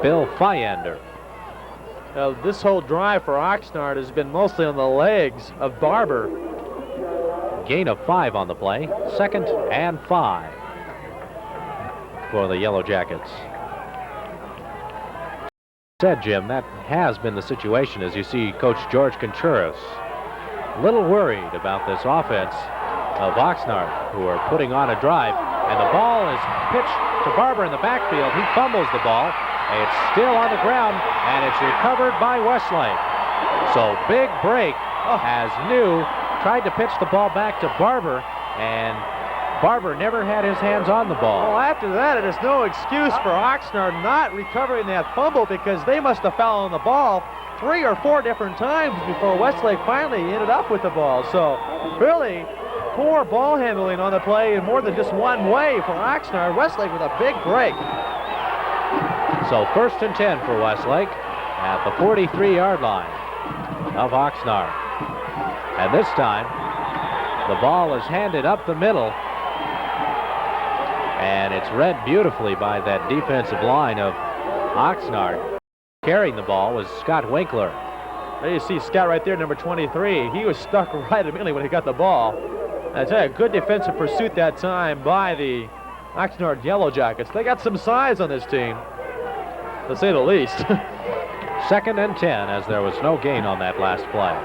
Bill Fyander. This whole drive for Oxnard has been mostly on the legs of Barber. Gain of 5 on the play, 2nd and 5 for the Yellow Jackets. Said Jim, that has been the situation as you see Coach George Contreras a little worried about this offense of Oxnard, who are putting on a drive, and the ball is pitched to Barber in the backfield. He fumbles the ball. It's still on the ground, and it's recovered by Westlake. So big break as New tried to pitch the ball back to Barber, and Barber never had his hands on the ball. Well, after that, it is no excuse for Oxnard not recovering that fumble, because they must have fouled on the ball 3 or 4 different times before Westlake finally ended up with the ball. So really poor ball handling on the play in more than just one way for Oxnard. Westlake with a big break. So 1st and 10 for Westlake at the 43-yard line of Oxnard. And this time, the ball is handed up the middle, and it's read beautifully by that defensive line of Oxnard. Carrying the ball was Scott Winkler. There you see Scott right there, number 23. He was stuck right immediately when he got the ball. I tell you, good defensive pursuit that time by the Oxnard Yellow Jackets. They got some size on this team, to say the least. 2nd and 10, as there was no gain on that last play.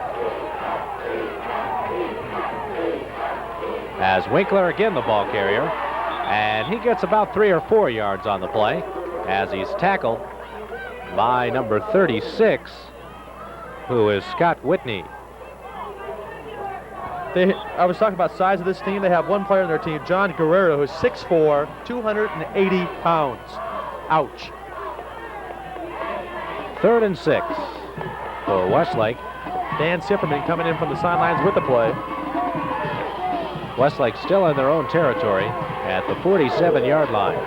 As Winkler again the ball carrier, and he gets about 3 or 4 yards on the play as he's tackled by number 36, who is Scott Whitney. I was talking about size of this team. They have one player on their team, John Guerrero, who's 6'4", 280 pounds. Ouch. 3rd and 6 for Westlake. Dan Sipperman coming in from the sidelines with the play. Westlake still in their own territory at the 47-yard line.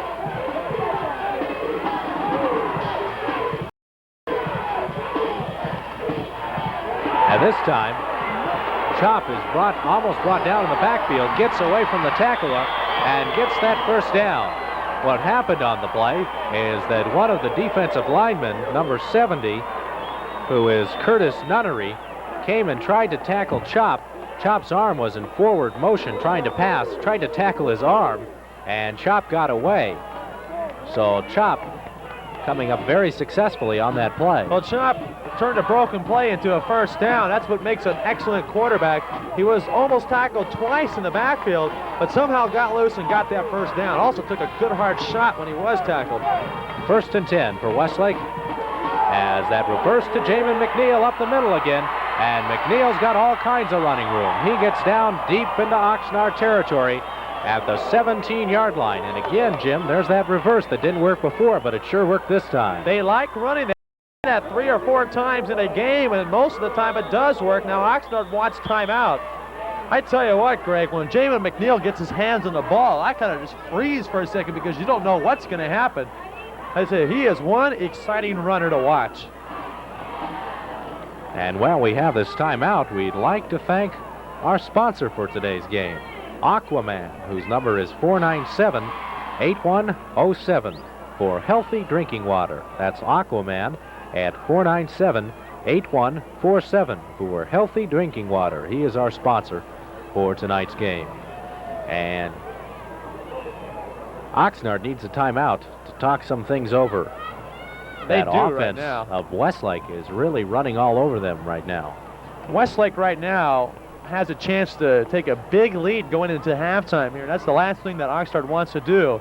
this time, Chop is almost brought down in the backfield, gets away from the tackler, and gets that first down. What happened on the play is that one of the defensive linemen, number 70, who is Curtis Nunnery, came and tried to tackle Chop. Chop's arm was in forward motion trying to pass, tried to tackle his arm, and Chop got away. So Chop coming up very successfully on that play. Well, Chop turned a broken play into a first down. That's what makes an excellent quarterback. He was almost tackled twice in the backfield, but somehow got loose and got that first down. Also took a good hard shot when he was tackled. 1st and 10 for Westlake, as that reverse to Jamin McNeil up the middle again, and McNeil's got all kinds of running room. He gets down deep into Oxnard territory at the 17-yard line. And again, Jim, there's that reverse that didn't work before, but it sure worked this time. They like running that 3 or 4 times in a game, and most of the time it does work. Now Oxnard wants timeout. I tell you what, Greg, when Jamin McNeil gets his hands on the ball, I kind of just freeze for a second because you don't know what's going to happen. I say he is one exciting runner to watch. And while we have this timeout, we'd like to thank our sponsor for today's game, Aquaman, whose number is 497-8107 for healthy drinking water. That's Aquaman at 497-8147 for healthy drinking water. He is our sponsor for tonight's game. And Oxnard needs a timeout to talk some things over. That offense of Westlake is really running all over them right now. Westlake right now has a chance to take a big lead going into halftime here. That's the last thing that Oxnard wants to do.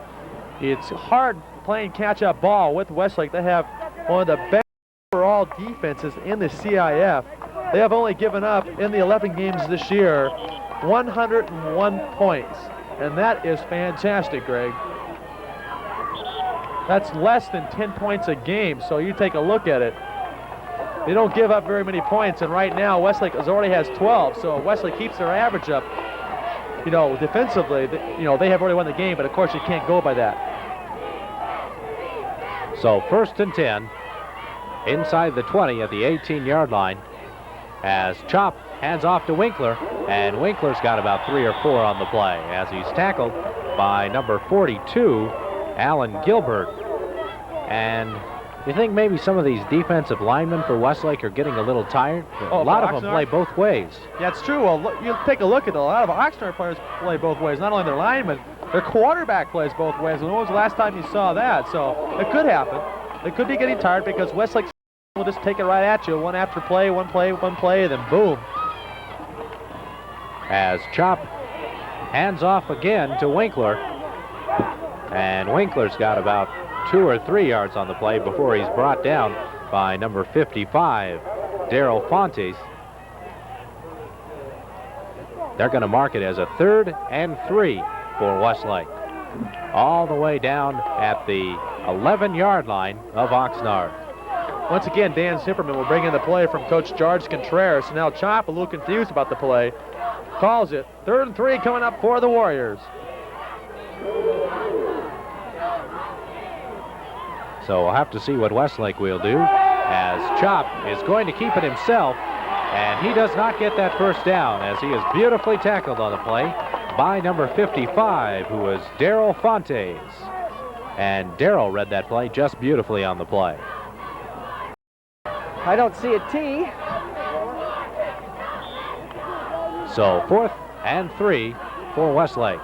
It's hard playing catch-up ball with Westlake. They have one of the best overall defenses in the CIF. They have only given up in the 11 games this year 101 points, and that is fantastic, Greg. That's less than 10 points a game, so you take a look at it. They don't give up very many points, and right now Westlake already has 12, so Westlake keeps their average up. You know, defensively, they have already won the game, but of course you can't go by that. So 1st and 10, inside the 20 at the 18-yard line, as Chop hands off to Winkler, and Winkler's got about 3 or 4 on the play as he's tackled by number 42, Alan Gilbert. And you think maybe some of these defensive linemen for Westlake are getting a little tired? A lot of them play both ways. Yeah, it's true. Well, you take a look at it. A lot of Oxnard players play both ways. Not only their linemen, their quarterback plays both ways. And when was the last time you saw that? So it could happen. They could be getting tired because Westlake will just take it right at you. One after play, one play, then boom. As Chop hands off again to Winkler. And Winkler's got about 2 or 3 yards on the play before he's brought down by number 55, Darrell Fontes. They're going to mark it as a 3rd and 3 for Westlake. All the way down at the 11-yard line of Oxnard. Once again, Dan Zipperman will bring in the play from Coach George Contreras. Now Chop, a little confused about the play, calls it 3rd and 3 coming up for the Warriors. So we'll have to see what Westlake will do, as Chop is going to keep it himself, and he does not get that first down as he is beautifully tackled on the play by number 55, who is Darrell Fontes. And Darrell read that play just beautifully on the play. I don't see a T. So 4th and 3 for Westlake.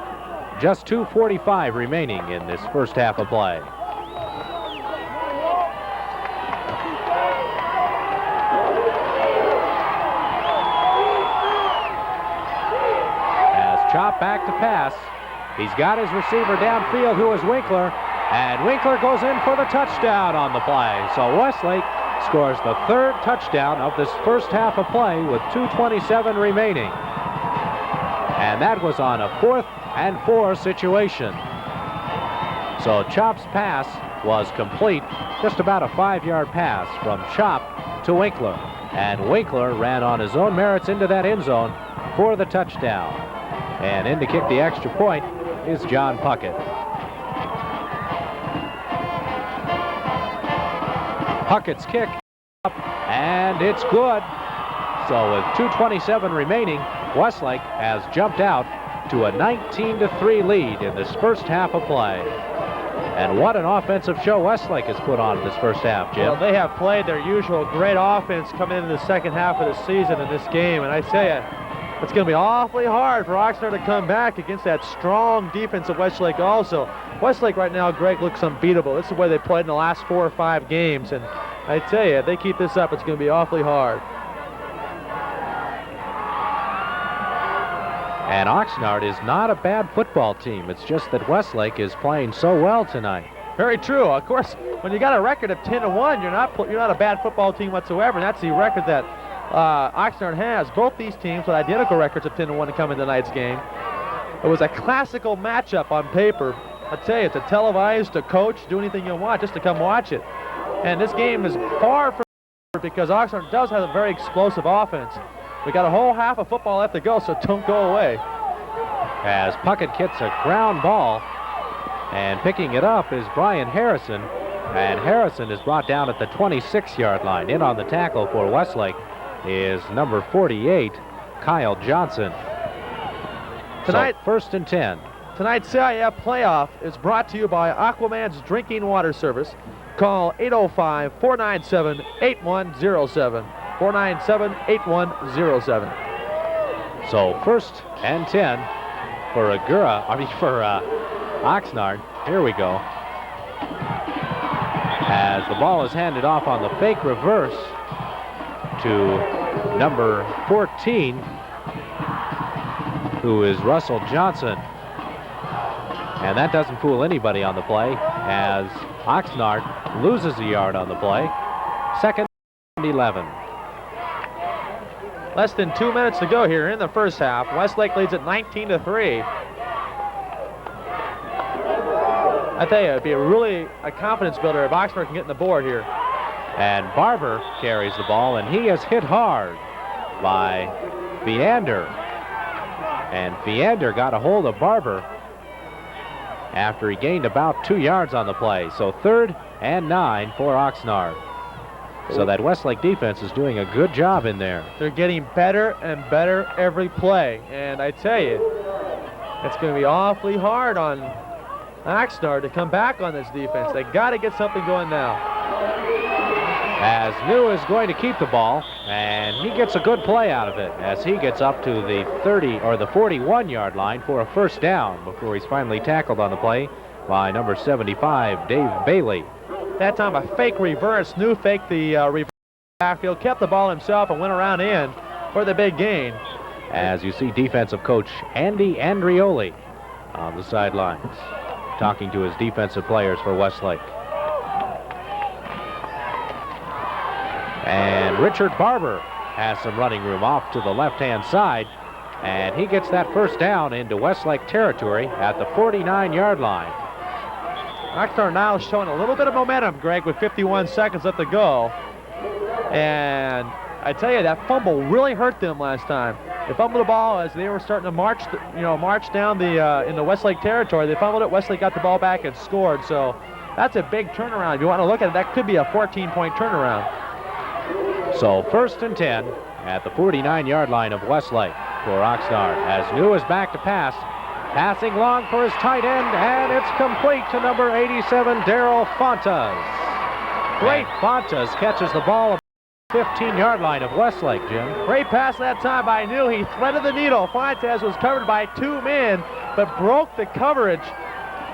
Just 2:45 remaining in this first half of play. Chop back to pass. He's got his receiver downfield, who is Winkler, and Winkler goes in for the touchdown on the play. So Westlake scores the 3rd touchdown of this first half of play with 2:27 remaining. And that was on a 4th and 4 situation. So Chop's pass was complete, just about a 5-yard pass from Chop to Winkler. And Winkler ran on his own merits into that end zone for the touchdown. And in to kick the extra point is John Puckett. Puckett's kick up, and it's good. So with 2:27 remaining, Westlake has jumped out to a 19-3 lead in this first half of play. And what an offensive show Westlake has put on in this first half, Jim. Well, they have played their usual great offense coming into the second half of the season in this game, and I tell you, it's going to be awfully hard for Oxnard to come back against that strong defense of Westlake also. Westlake right now, Greg, looks unbeatable. This is where they played in the last 4 or 5 games, and I tell you, if they keep this up, it's going to be awfully hard. And Oxnard is not a bad football team. It's just that Westlake is playing so well tonight. Very true. Of course, when you got a record of 10-1, you're not a bad football team whatsoever, and that's the record that Oxnard has. Both these teams with identical records of 10-1 to come in tonight's game. It was a classical matchup on paper. I tell you, it's a televised, to coach, do anything you want just to come watch it. And this game is far from because Oxnard does have a very explosive offense. We got a whole half of football left to go, so don't go away. As Puckett gets a ground ball, and picking it up is Brian Harrison, and Harrison is brought down at the 26-yard line. In on the tackle for Westlake is number 48, Kyle Johnson. Tonight, so 1st and 10. Tonight's CIF playoff is brought to you by Aquaman's Drinking Water Service. Call 805-497-8107. 497-8107. So 1st and 10 for Oxnard. Here we go. As the ball is handed off on the fake reverse to number 14, who is Russell Johnson. And that doesn't fool anybody on the play, as Oxnard loses a yard on the play. 2nd and 11. Less than 2 minutes to go here in the first half. Westlake leads at 19-3. I tell you, it'd be really a confidence builder if Oxnard can get in the board here. And Barber carries the ball, and he is hit hard by Feander. And Feander got a hold of Barber after he gained about 2 yards on the play. So 3rd and 9 for Oxnard. So that Westlake defense is doing a good job in there. They're getting better and better every play. And I tell you, it's going to be awfully hard on Oxnard to come back on this defense. They got to get something going now. As New is going to keep the ball, and he gets a good play out of it as he gets up to the 30 or the 41-yard line for a first down before he's finally tackled on the play by number 75, Dave Bailey. That time a fake reverse. New faked the reverse backfield, kept the ball himself, and went around in for the big gain. As you see defensive coach Andy Andrioli on the sidelines talking to his defensive players for Westlake. And Richard Barber has some running room off to the left-hand side, and he gets that first down into Westlake territory at the 49-yard line. Oxnard now showing a little bit of momentum, Greg, with 51 seconds left to go. And I tell you, that fumble really hurt them last time. They fumbled the ball as they were starting to march down the into Westlake territory. They fumbled it. Westlake got the ball back and scored. So that's a big turnaround. If you want to look at it, that could be a 14-point turnaround. So 1st and 10 at the 49-yard line of Westlake for Oxnard. As New is back to pass. Passing long for his tight end, and it's complete to number 87, Darrell Fontas. Great. Fontas catches the ball at the 15-yard line of Westlake, Jim. Great pass that time by New. He threaded the needle. Fontas was covered by 2 men, but broke the coverage.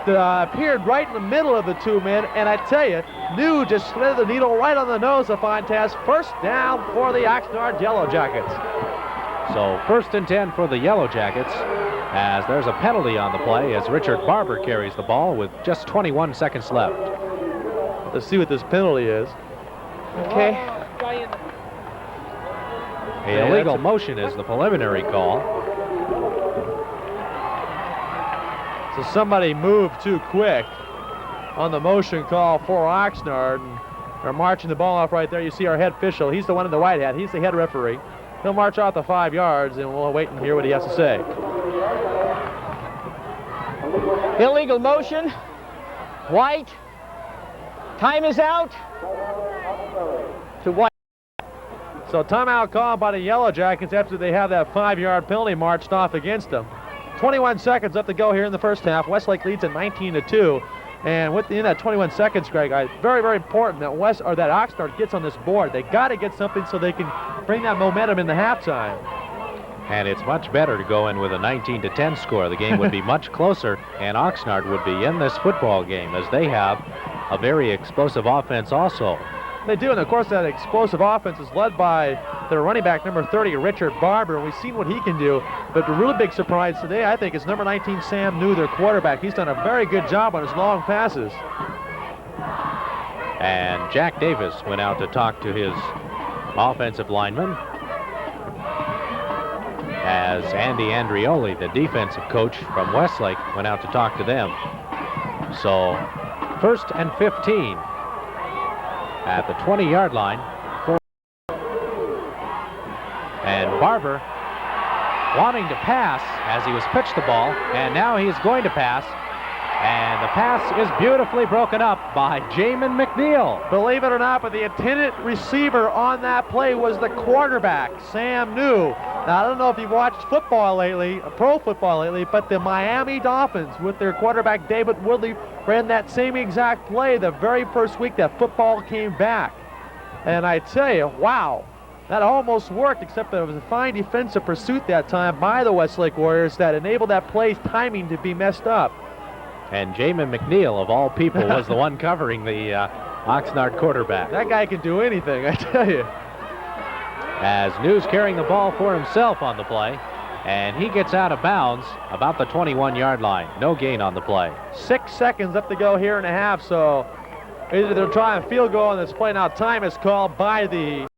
Appeared right in the middle of the 2 men, and I tell you, New just threaded the needle right on the nose of Fontas. First down for the Oxnard Yellow Jackets. So 1st and 10 for the Yellow Jackets, as there's a penalty on the play as Richard Barber carries the ball with just 21 seconds left. Let's see what this penalty is. Okay. A illegal motion is the preliminary call. So somebody moved too quick on the motion call for Oxnard, and they're marching the ball off right there. You see our head official. He's the one in the white hat. He's the head referee. He'll march out the 5 yards, and we'll wait and hear what he has to say. Illegal motion. White. Time is out. To white. So So timeout called by the Yellow Jackets after they have that 5-yard penalty marched off against them. 21 seconds left to go here in the first half. Westlake leads at 19-2. And within that 21 seconds, Greg, very, very important that that Oxnard gets on this board. They got to get something so they can bring that momentum in the halftime. And it's much better to go in with a 19-10 score. The game would be much closer, and Oxnard would be in this football game, as they have a very explosive offense also. They do, and of course that explosive offense is led by their running back, number 30, Richard Barber, and we've seen what he can do. But the really big surprise today, I think, is number 19, Sam New, their quarterback. He's done a very good job on his long passes. And Jack Davis went out to talk to his offensive lineman, as Andy Andrioli, the defensive coach from Westlake, went out to talk to them. So, 1st and 15 at the 20-yard line. And Barber wanting to pass as he was pitched the ball, and now he's going to pass. And the pass is beautifully broken up by Jamin McNeil. Believe it or not, but the intended receiver on that play was the quarterback, Sam New. Now, I don't know if you've watched football lately, pro football lately, but the Miami Dolphins with their quarterback David Woodley ran that same exact play the very first week that football came back. And I tell you, wow, that almost worked, except that it was a fine defensive pursuit that time by the Westlake Warriors that enabled that play's timing to be messed up. And Jamin McNeil, of all people, was the one covering the Oxnard quarterback. That guy can do anything, I tell you. As News carrying the ball for himself on the play, and he gets out of bounds about the 21-yard line. No gain on the play. 6 seconds left to go here in a half, so either they're trying a field goal on this play. Now time is called by the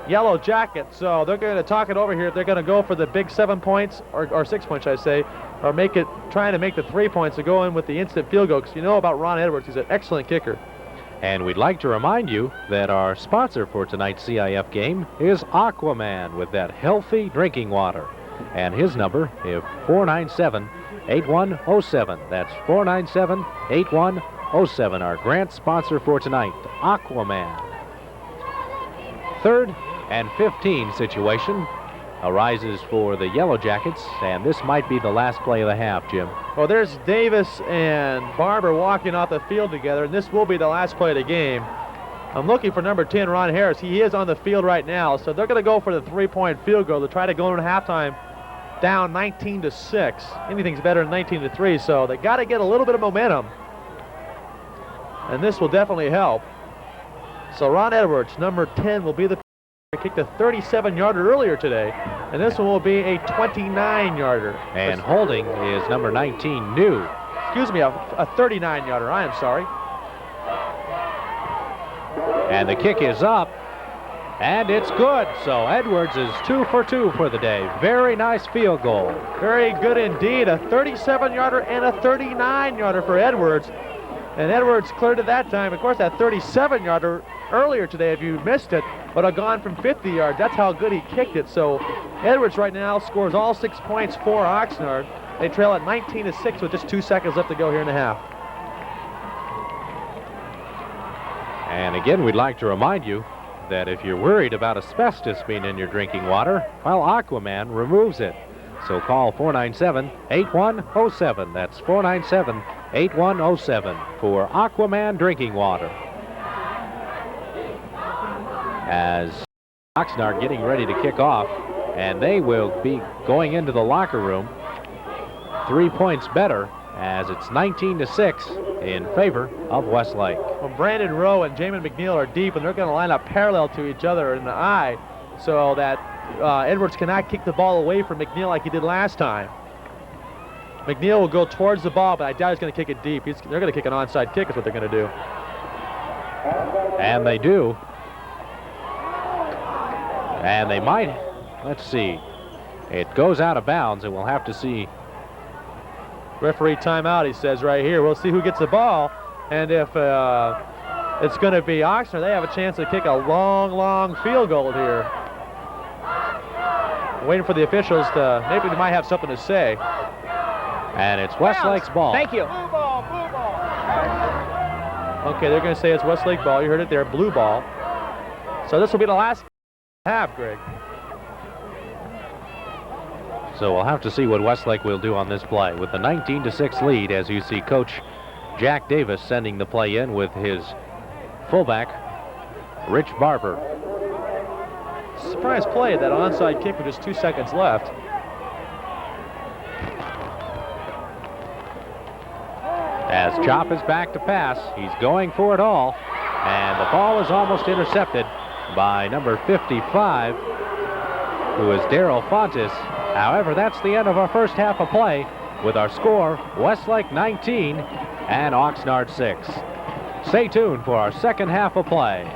Yellow Jackets, so they're going to talk it over here. They're going to go for the big 7 points, or 6 points, should I say, or trying to make the 3 points to go in with the instant field goal, because you know about Ron Edwards. He's an excellent kicker. And we'd like to remind you that our sponsor for tonight's CIF game is Aquaman, with that healthy drinking water. And his number is 497-8107. That's 497-8107, our grant sponsor for tonight, Aquaman. 3rd and 15 situation arises for the Yellow Jackets, and this might be the last play of the half, Jim. Well, there's Davis and Barber walking off the field together, and this will be the last play of the game. I'm looking for number 10, Ron Harris. He is on the field right now, so they're going to go for the 3-point field goal to try to go into halftime down 19-6. Anything's better than 19-3, so they got to get a little bit of momentum, and this will definitely help. So Ron Edwards, number 10, will be the kicked a 37-yarder earlier today, and this one will be a 29-yarder. And holding is number 19, New. Excuse me, a 39-yarder. I am sorry. And the kick is up, and it's good. So Edwards is 2 for 2 for the day. Very nice field goal. Very good indeed. A 37-yarder and a 39-yarder for Edwards. And Edwards cleared it that time. Of course, that 37-yarder earlier today, if you missed it, would have gone from 50 yards. That's how good he kicked it. So Edwards right now scores all 6 points for Oxnard. They trail at 19-6 with just 2 seconds left to go here in the half. And again, we'd like to remind you that if you're worried about asbestos being in your drinking water, well, Aquaman removes it. So call 497-8107. That's 497-8107 for Aquaman drinking water. As Oxnard getting ready to kick off, and they will be going into the locker room 3 points better, as it's 19-6 in favor of Westlake. Well, Brandon Rowe and Jamin McNeil are deep, and they're going to line up parallel to each other in the eye, so that Edwards cannot kick the ball away from McNeil like he did last time. McNeil will go towards the ball, but I doubt he's going to kick it deep. They're going to kick an onside kick is what they're going to do. And they do. And they might, let's see, it goes out of bounds, and we'll have to see. Referee timeout, he says right here. We'll see who gets the ball, and if it's going to be Oxnard, they have a chance to kick a long, long field goal here. Waiting for the officials to, maybe they might have something to say. And it's Westlake's ball. Thank you. Blue ball, blue ball. Okay, they're going to say it's Westlake ball. You heard it there, blue ball. So this will be the last half, Greg. So we'll have to see what Westlake will do on this play with the 19-6 lead, as you see Coach Jack Davis sending the play in with his fullback, Rich Barber. Surprise play, that onside kick with just 2 seconds left. As Chop is back to pass, he's going for it all, and the ball is almost intercepted by number 55, who is Darrell Fontes. However, that's the end of our first half of play with our score, Westlake 19 and Oxnard 6. Stay tuned for our second half of play.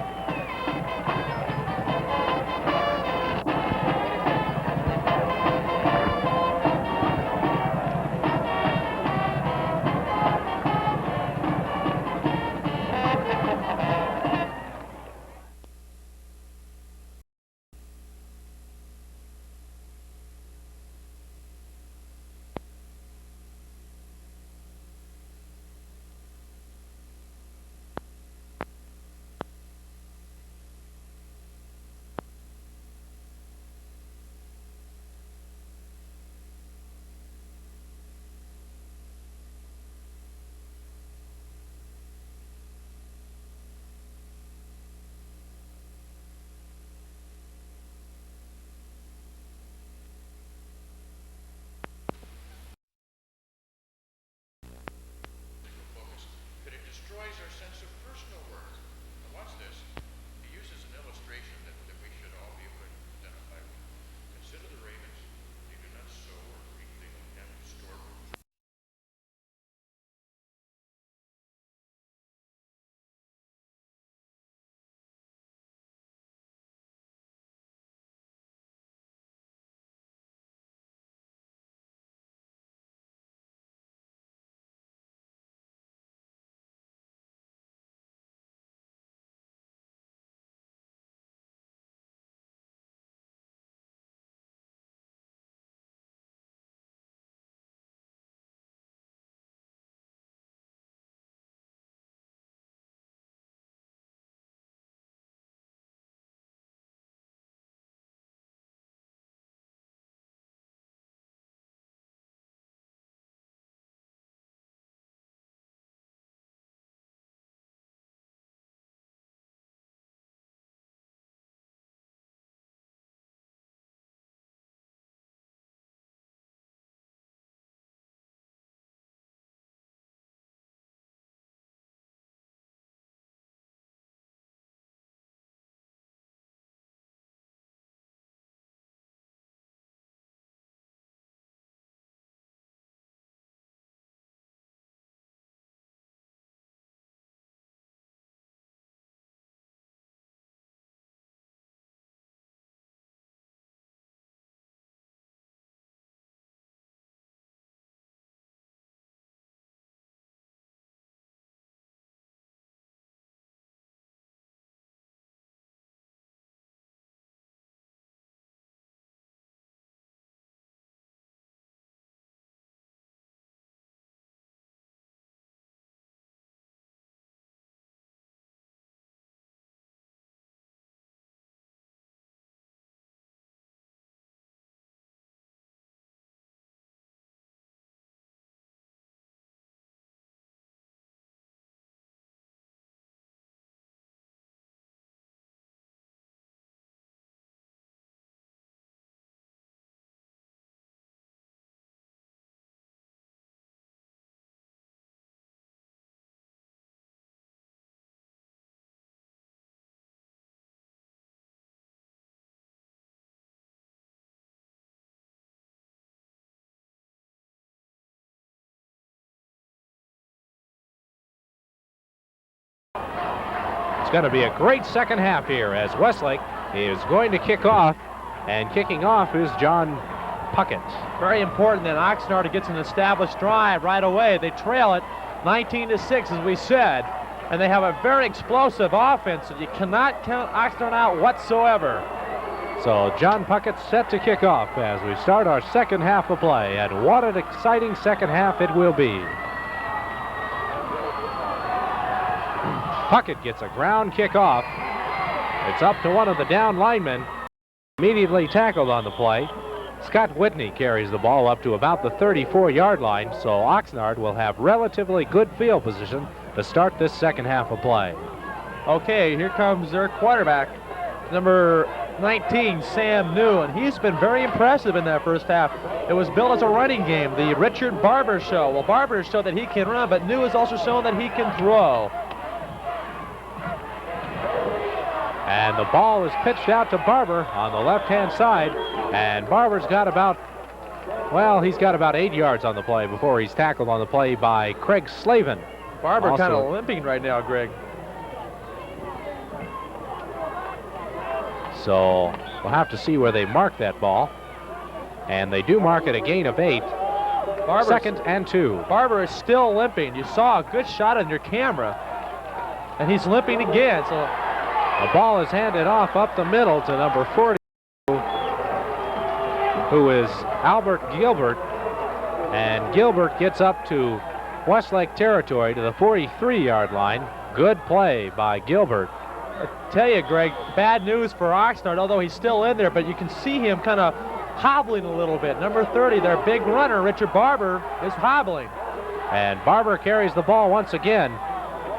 Destroys our sense of personal worth. Now watch this. He uses an illustration that we should all be able to identify with. Consider the ravens. They do not sow or reap. They don't have to store. It's going to be a great second half here as Westlake is going to kick off, and kicking off is John Puckett. Very important that Oxnard gets an established drive right away. They trail it 19-6, as we said, and they have a very explosive offense, and you cannot count Oxnard out whatsoever. So John Puckett set to kick off as we start our second half of play, and what an exciting second half it will be. Puckett gets a ground kick off. It's up to one of the down linemen. immediately tackled on the play. Scott Whitney carries the ball up to about the 34-yard line, so Oxnard will have relatively good field position to start this second half of play. Okay, here comes their quarterback, number 19, Sam New, and he's been very impressive in that first half. It was built as a running game, the Richard Barber show. Well, Barber has shown that he can run, but New has also shown that he can throw. And the ball is pitched out to Barber on the left-hand side, and Barber's got about, well, he's got about 8 yards on the play before he's tackled on the play by Craig Slavin. Barber kind of limping right now, Greg. So we'll have to see where they mark that ball. And they do mark it a gain of 8. Second and 2. Barber is still limping. You saw a good shot on your camera. And he's limping again. So the ball is handed off up the middle to number 40, who is Albert Gilbert. And Gilbert gets up to Westlake territory to the 43-yard line. Good play by Gilbert. I tell you, Greg, bad news for Oxnard, although he's still in there, but you can see him kind of hobbling a little bit. Number 30, their big runner, Richard Barber, is hobbling. And Barber carries the ball once again,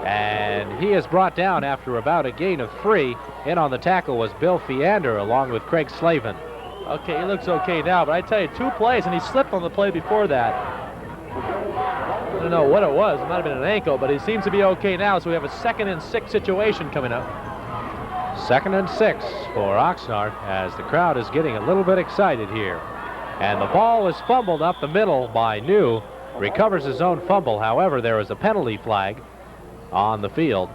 and he is brought down after about a gain of 3. In on the tackle was Bill Feander along with Craig Slavin. Okay, he looks okay now, but I tell you, 2 plays, and he slipped on the play before that. I don't know what it was. It might have been an ankle, but he seems to be okay now, so we have a 2nd and 6 situation coming up. 2nd and 6 for Oxnard as the crowd is getting a little bit excited here. And the ball is fumbled up the middle by New. Recovers his own fumble. However, there is a penalty flag on the field.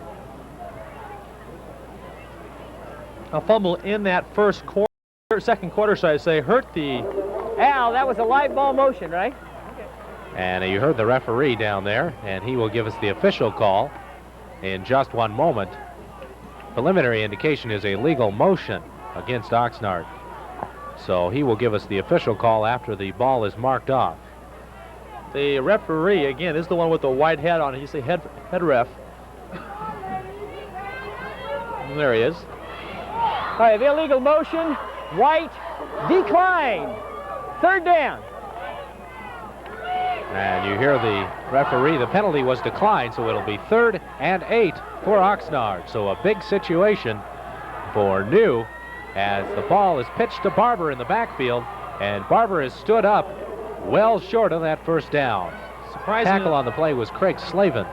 A fumble in that second quarter, should I say, hurt the... Al, that was a live ball motion, right? And you heard the referee down there, and he will give us the official call in just one moment. Preliminary indication is a legal motion against Oxnard. So he will give us the official call after the ball is marked off. The referee, again, is the one with the white hat on. He's the head ref. And there he is. All right, the illegal motion, white, declined. 3rd down. And you hear the referee, the penalty was declined, so it'll be 3rd and 8 for Oxnard. So a big situation for New as the ball is pitched to Barber in the backfield, and Barber has stood up well short of that first down. Tackle on the play was Craig Slavin.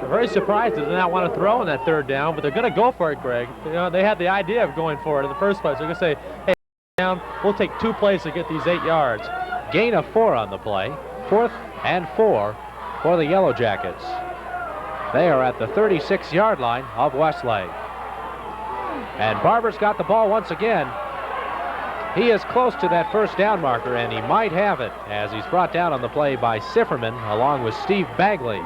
They're very surprised they did not want to throw on that 3rd down, but they're going to go for it, Greg. You know, they had the idea of going for it in the first place. They're going to say, hey, down, we'll take 2 plays to get these 8 yards. Gain of 4 on the play. 4th and 4 for the Yellow Jackets. They are at the 36-yard line of Westlake. And Barber's got the ball once again. He is close to that first down marker, and he might have it as he's brought down on the play by Sifferman along with Steve Bagley.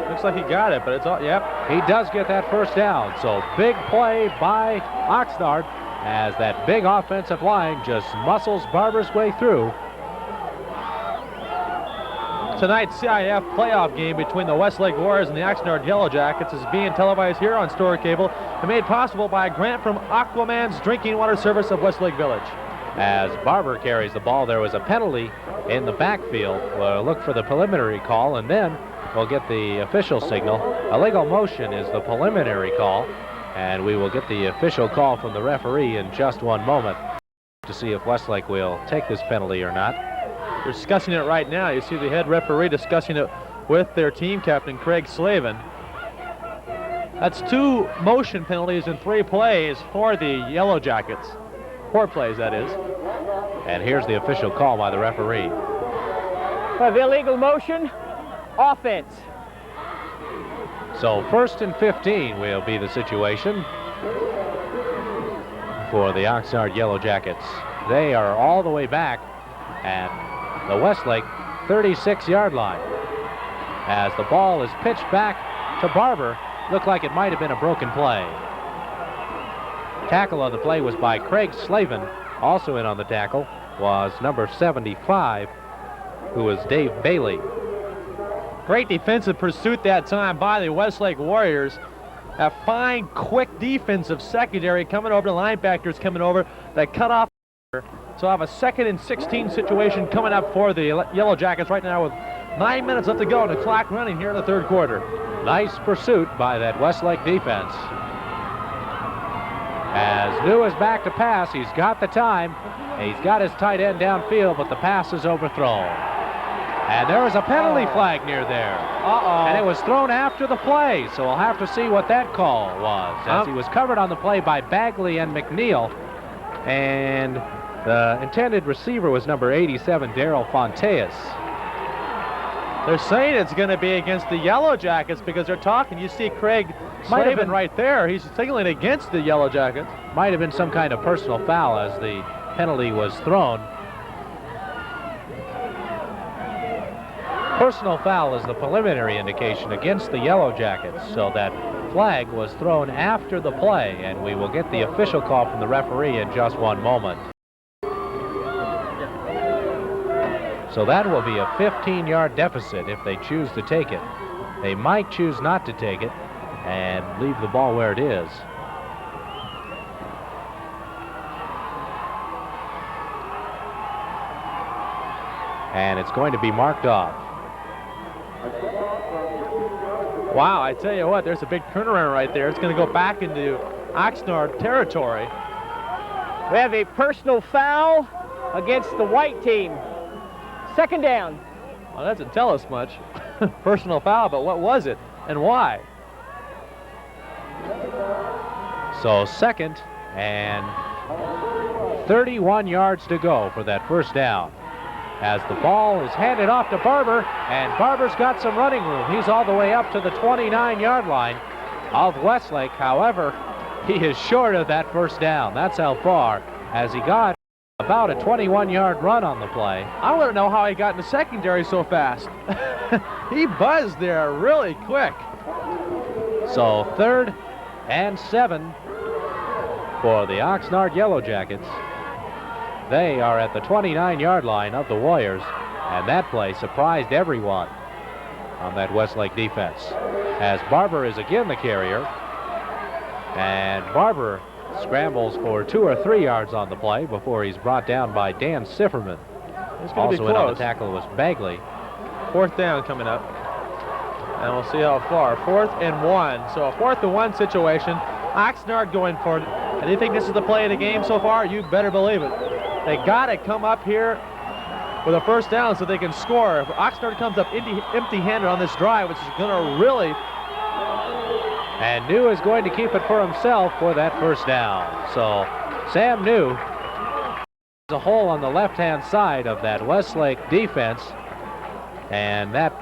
Looks like he got it, but it's all, yep. He does get that first down, so big play by Oxnard as that big offensive line just muscles Barber's way through. Tonight's CIF playoff game between the Westlake Warriors and the Oxnard Yellow Jackets is being televised here on Store Cable and made possible by a grant from Aquaman's Drinking Water Service of Westlake Village. As Barber carries the ball, there was a penalty in the backfield. We'll look for the preliminary call, and then we'll get the official signal. A legal motion is the preliminary call, and we will get the official call from the referee in just one moment to see if Westlake will take this penalty or not. They're discussing it right now. You see the head referee discussing it with their team captain, Craig Slavin. That's 2 motion penalties in 3 plays for the Yellow Jackets. 4 plays, that is. And here's the official call by the referee. The illegal motion, offense. So 1st and 15 will be the situation for the Oxnard Yellow Jackets. They are all the way back at the Westlake 36-yard line. As the ball is pitched back to Barber, looked like it might have been a broken play. Tackle on the play was by Craig Slavin. Also in on the tackle was number 75, who was Dave Bailey. Great defensive pursuit that time by the Westlake Warriors. A fine, quick defensive secondary coming over, the linebackers coming over. They cut off So I have a 2nd and 16 situation coming up for the Yellow Jackets right now with 9 minutes left to go and the clock running here in the 3rd quarter. Nice pursuit by that Westlake defense. As New is back to pass, he's got the time. He's got his tight end downfield, but the pass is overthrown. And there is a penalty flag near there. And it was thrown after the play, so we'll have to see what that call was, as he was covered on the play by Bagley and McNeil. And the intended receiver was number 87, Daryl Fonteas. They're saying it's going to be against the Yellow Jackets because they're talking. You see Craig Slavin right there. He's signaling against the Yellow Jackets. Might have been some kind of personal foul as the penalty was thrown. Personal foul is the preliminary indication against the Yellow Jackets, so that flag was thrown after the play, and we will get the official call from the referee in just one moment. So that will be a 15-yard deficit if they choose to take it. They might choose not to take it and leave the ball where it is. And it's going to be marked off. Wow, I tell you what, there's a big turnaround right there. It's going to go back into Oxnard territory. We have a personal foul against the white team. 2nd down. Well, that doesn't tell us much. Personal foul, but what was it and why? So 2nd and 31 yards to go for that 1st down. As the ball is handed off to Barber, and Barber's got some running room. He's all the way up to the 29-yard line of Westlake. However, he is short of that 1st down. That's how far, as he got about a 21-yard run on the play. I want to know how he got in the secondary so fast. He buzzed there really quick. So 3rd and 7 for the Oxnard Yellow Jackets. They are at the 29-yard line of the Warriors, and that play surprised everyone on that Westlake defense, as Barber is again the carrier, and Barber scrambles for 2 or 3 yards on the play before he's brought down by Dan Sifferman. Also in on the tackle was Bagley. 4th down coming up, and we'll see how far. 4th and 1, so a 4th and 1 situation. Oxnard going for it. And you think this is the play of the game so far? You better believe it. They got to come up here with a 1st down so they can score. If Oxnard comes up empty-handed on this drive, which is going to really... And New is going to keep it for himself for that 1st down. So Sam New has a hole on the left-hand side of that Westlake defense, and that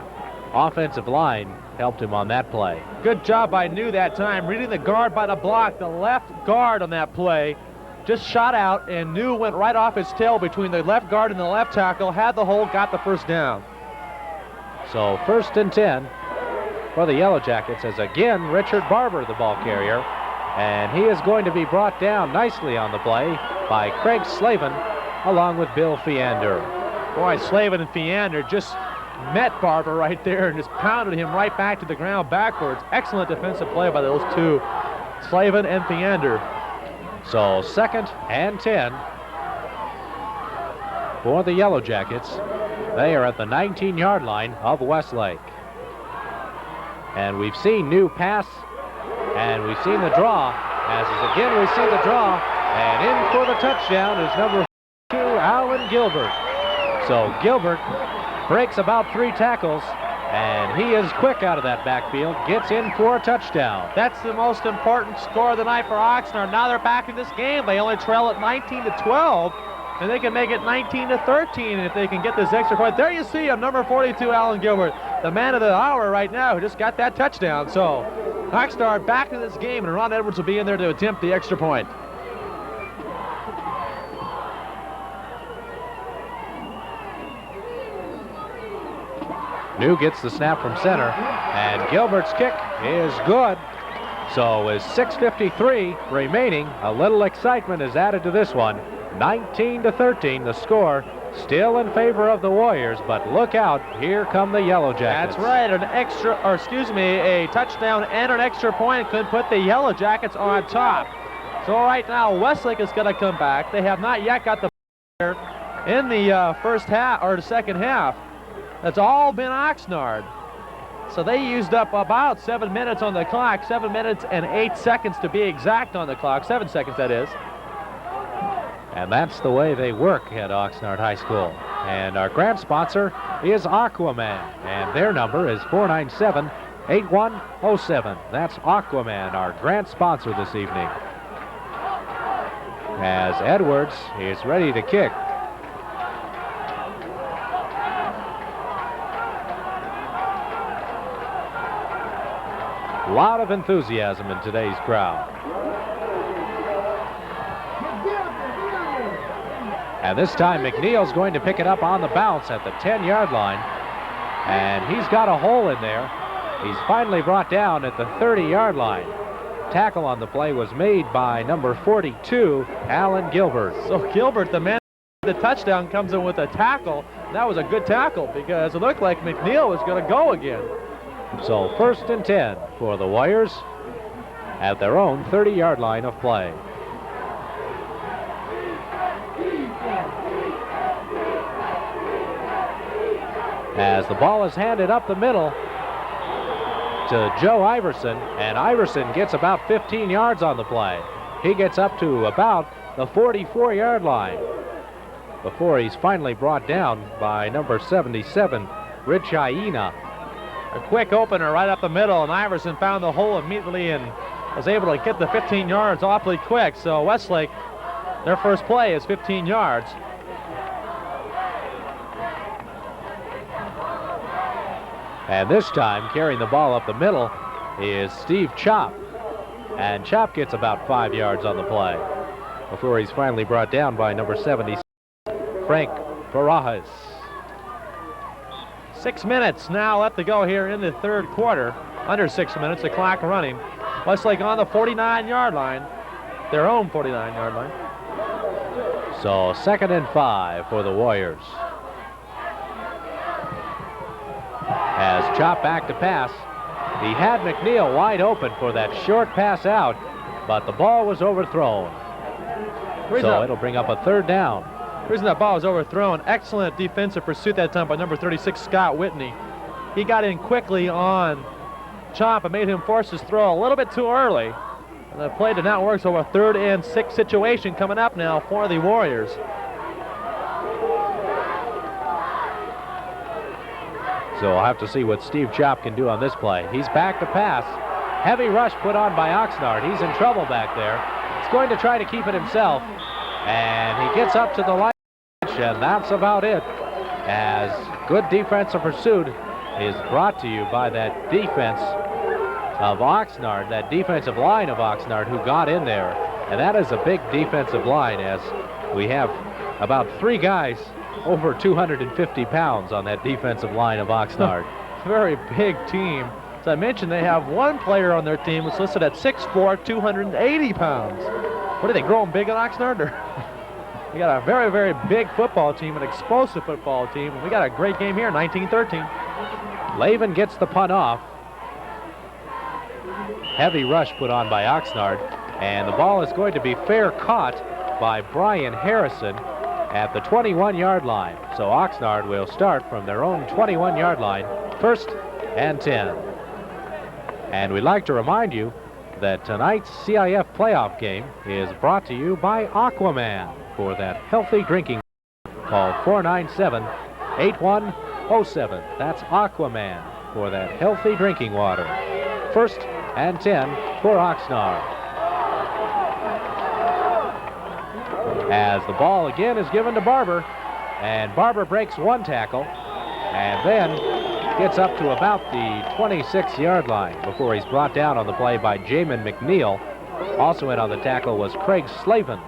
offensive line helped him on that play. Good job by New that time, reading the guard by the block. The left guard on that play just shot out, and New went right off his tail between the left guard and the left tackle, had the hole, got the 1st down. So 1st and 10 for the Yellow Jackets, as again Richard Barber the ball carrier, and he is going to be brought down nicely on the play by Craig Slavin along with Bill Feander. Boy, Slavin and Feander just met Barber right there and just pounded him right back to the ground backwards. Excellent defensive play by those two, Slavin and Feander. So 2nd and 10 for the Yellow Jackets. They are at the 19-yard line of Westlake. And we've seen New pass, and we've seen the draw. As is again we see the draw, and in for the touchdown is number 2, Alan Gilbert. So Gilbert breaks about 3 tackles, and he is quick out of that backfield, gets in for a touchdown. That's the most important score of the night for Oxnard. Now they're back in this game. They only trail at 19-12, and they can make it 19-13 if they can get this extra point. There you see him, number 42, Alan Gilbert, the man of the hour right now, who just got that touchdown. So Oxnard back in this game, and Ron Edwards will be in there to attempt the extra point. New gets the snap from center, and Gilbert's kick is good. So with 6:53 remaining, a little excitement is added to this one. 19-13, the score, still in favor of the Warriors, but look out, here come the Yellow Jackets. That's right, a touchdown and an extra point could put the Yellow Jackets on top. So right now, Westlake is going to come back. They have not yet got the here in the first half or the second half. That's all been Oxnard. So they used up about 7 minutes on the clock, 7 minutes and 8 seconds to be exact on the clock, 7 seconds that is. And that's the way they work at Oxnard High School. And our grant sponsor is Aquaman, and their number is 497-8107. That's Aquaman, our grant sponsor this evening. As Edwards is ready to kick. A lot of enthusiasm in today's crowd. And this time McNeil's going to pick it up on the bounce at the 10-yard line. And he's got a hole in there. He's finally brought down at the 30-yard line. Tackle on the play was made by number 42, Alan Gilbert. So Gilbert, the man the touchdown, comes in with a tackle. That was a good tackle because it looked like McNeil was going to go again. So 1st and 10 for the Warriors at their own 30-yard line of play. As the ball is handed up the middle to Joe Iverson, and Iverson gets about 15 yards on the play. He gets up to about the 44-yard line before he's finally brought down by number 77, Rich Aina. A quick opener right up the middle, and Iverson found the hole immediately and was able to get the 15 yards awfully quick. So Westlake, their first play is 15 yards. And this time, carrying the ball up the middle is Steve Chop. And Chop gets about 5 yards on the play before he's finally brought down by number 70, Frank Barajas. 6 minutes now left to go here in the third quarter. Under 6 minutes, the clock running. Westlake on the 49-yard line, their own 49-yard line. So 2nd and 5 for the Warriors. As Chop back to pass, he had McNeil wide open for that short pass out, but the ball was overthrown. So it'll bring up a 3rd down. The reason that ball was overthrown, excellent defensive pursuit that time by number 36, Scott Whitney. He got in quickly on Chop and made him force his throw a little bit too early. And the play did not work, so a 3rd and 6 situation coming up now for the Warriors. So we'll have to see what Steve Chop can do on this play. He's back to pass. Heavy rush put on by Oxnard. He's in trouble back there. He's going to try to keep it himself. And he gets up to the line, and that's about it. As good defensive pursuit is brought to you by that defense of Oxnard, that defensive line of Oxnard who got in there. And that is a big defensive line, as we have about 3 guys over 250 pounds on that defensive line of Oxnard. Very big team. As I mentioned, they have one player on their team that's listed at 6'4", 280 pounds. What, are they growing big at Oxnard? We got a very, very big football team, an explosive football team. We got a great game here, 19-13. Lavin gets the punt off. Heavy rush put on by Oxnard, and the ball is going to be fair caught by Brian Harrison at the 21-yard line. So Oxnard will start from their own 21-yard line, 1st and 10. And we'd like to remind you that tonight's CIF playoff game is brought to you by Aquaman. For that healthy drinking, call 497-8107. That's Aquaman for that healthy drinking water. 1st and 10 for Oxnard. As the ball again is given to Barber, and Barber breaks 1 tackle and then gets up to about the 26-yard line before he's brought down on the play by Jamin McNeil. Also in on the tackle was Craig Slavin.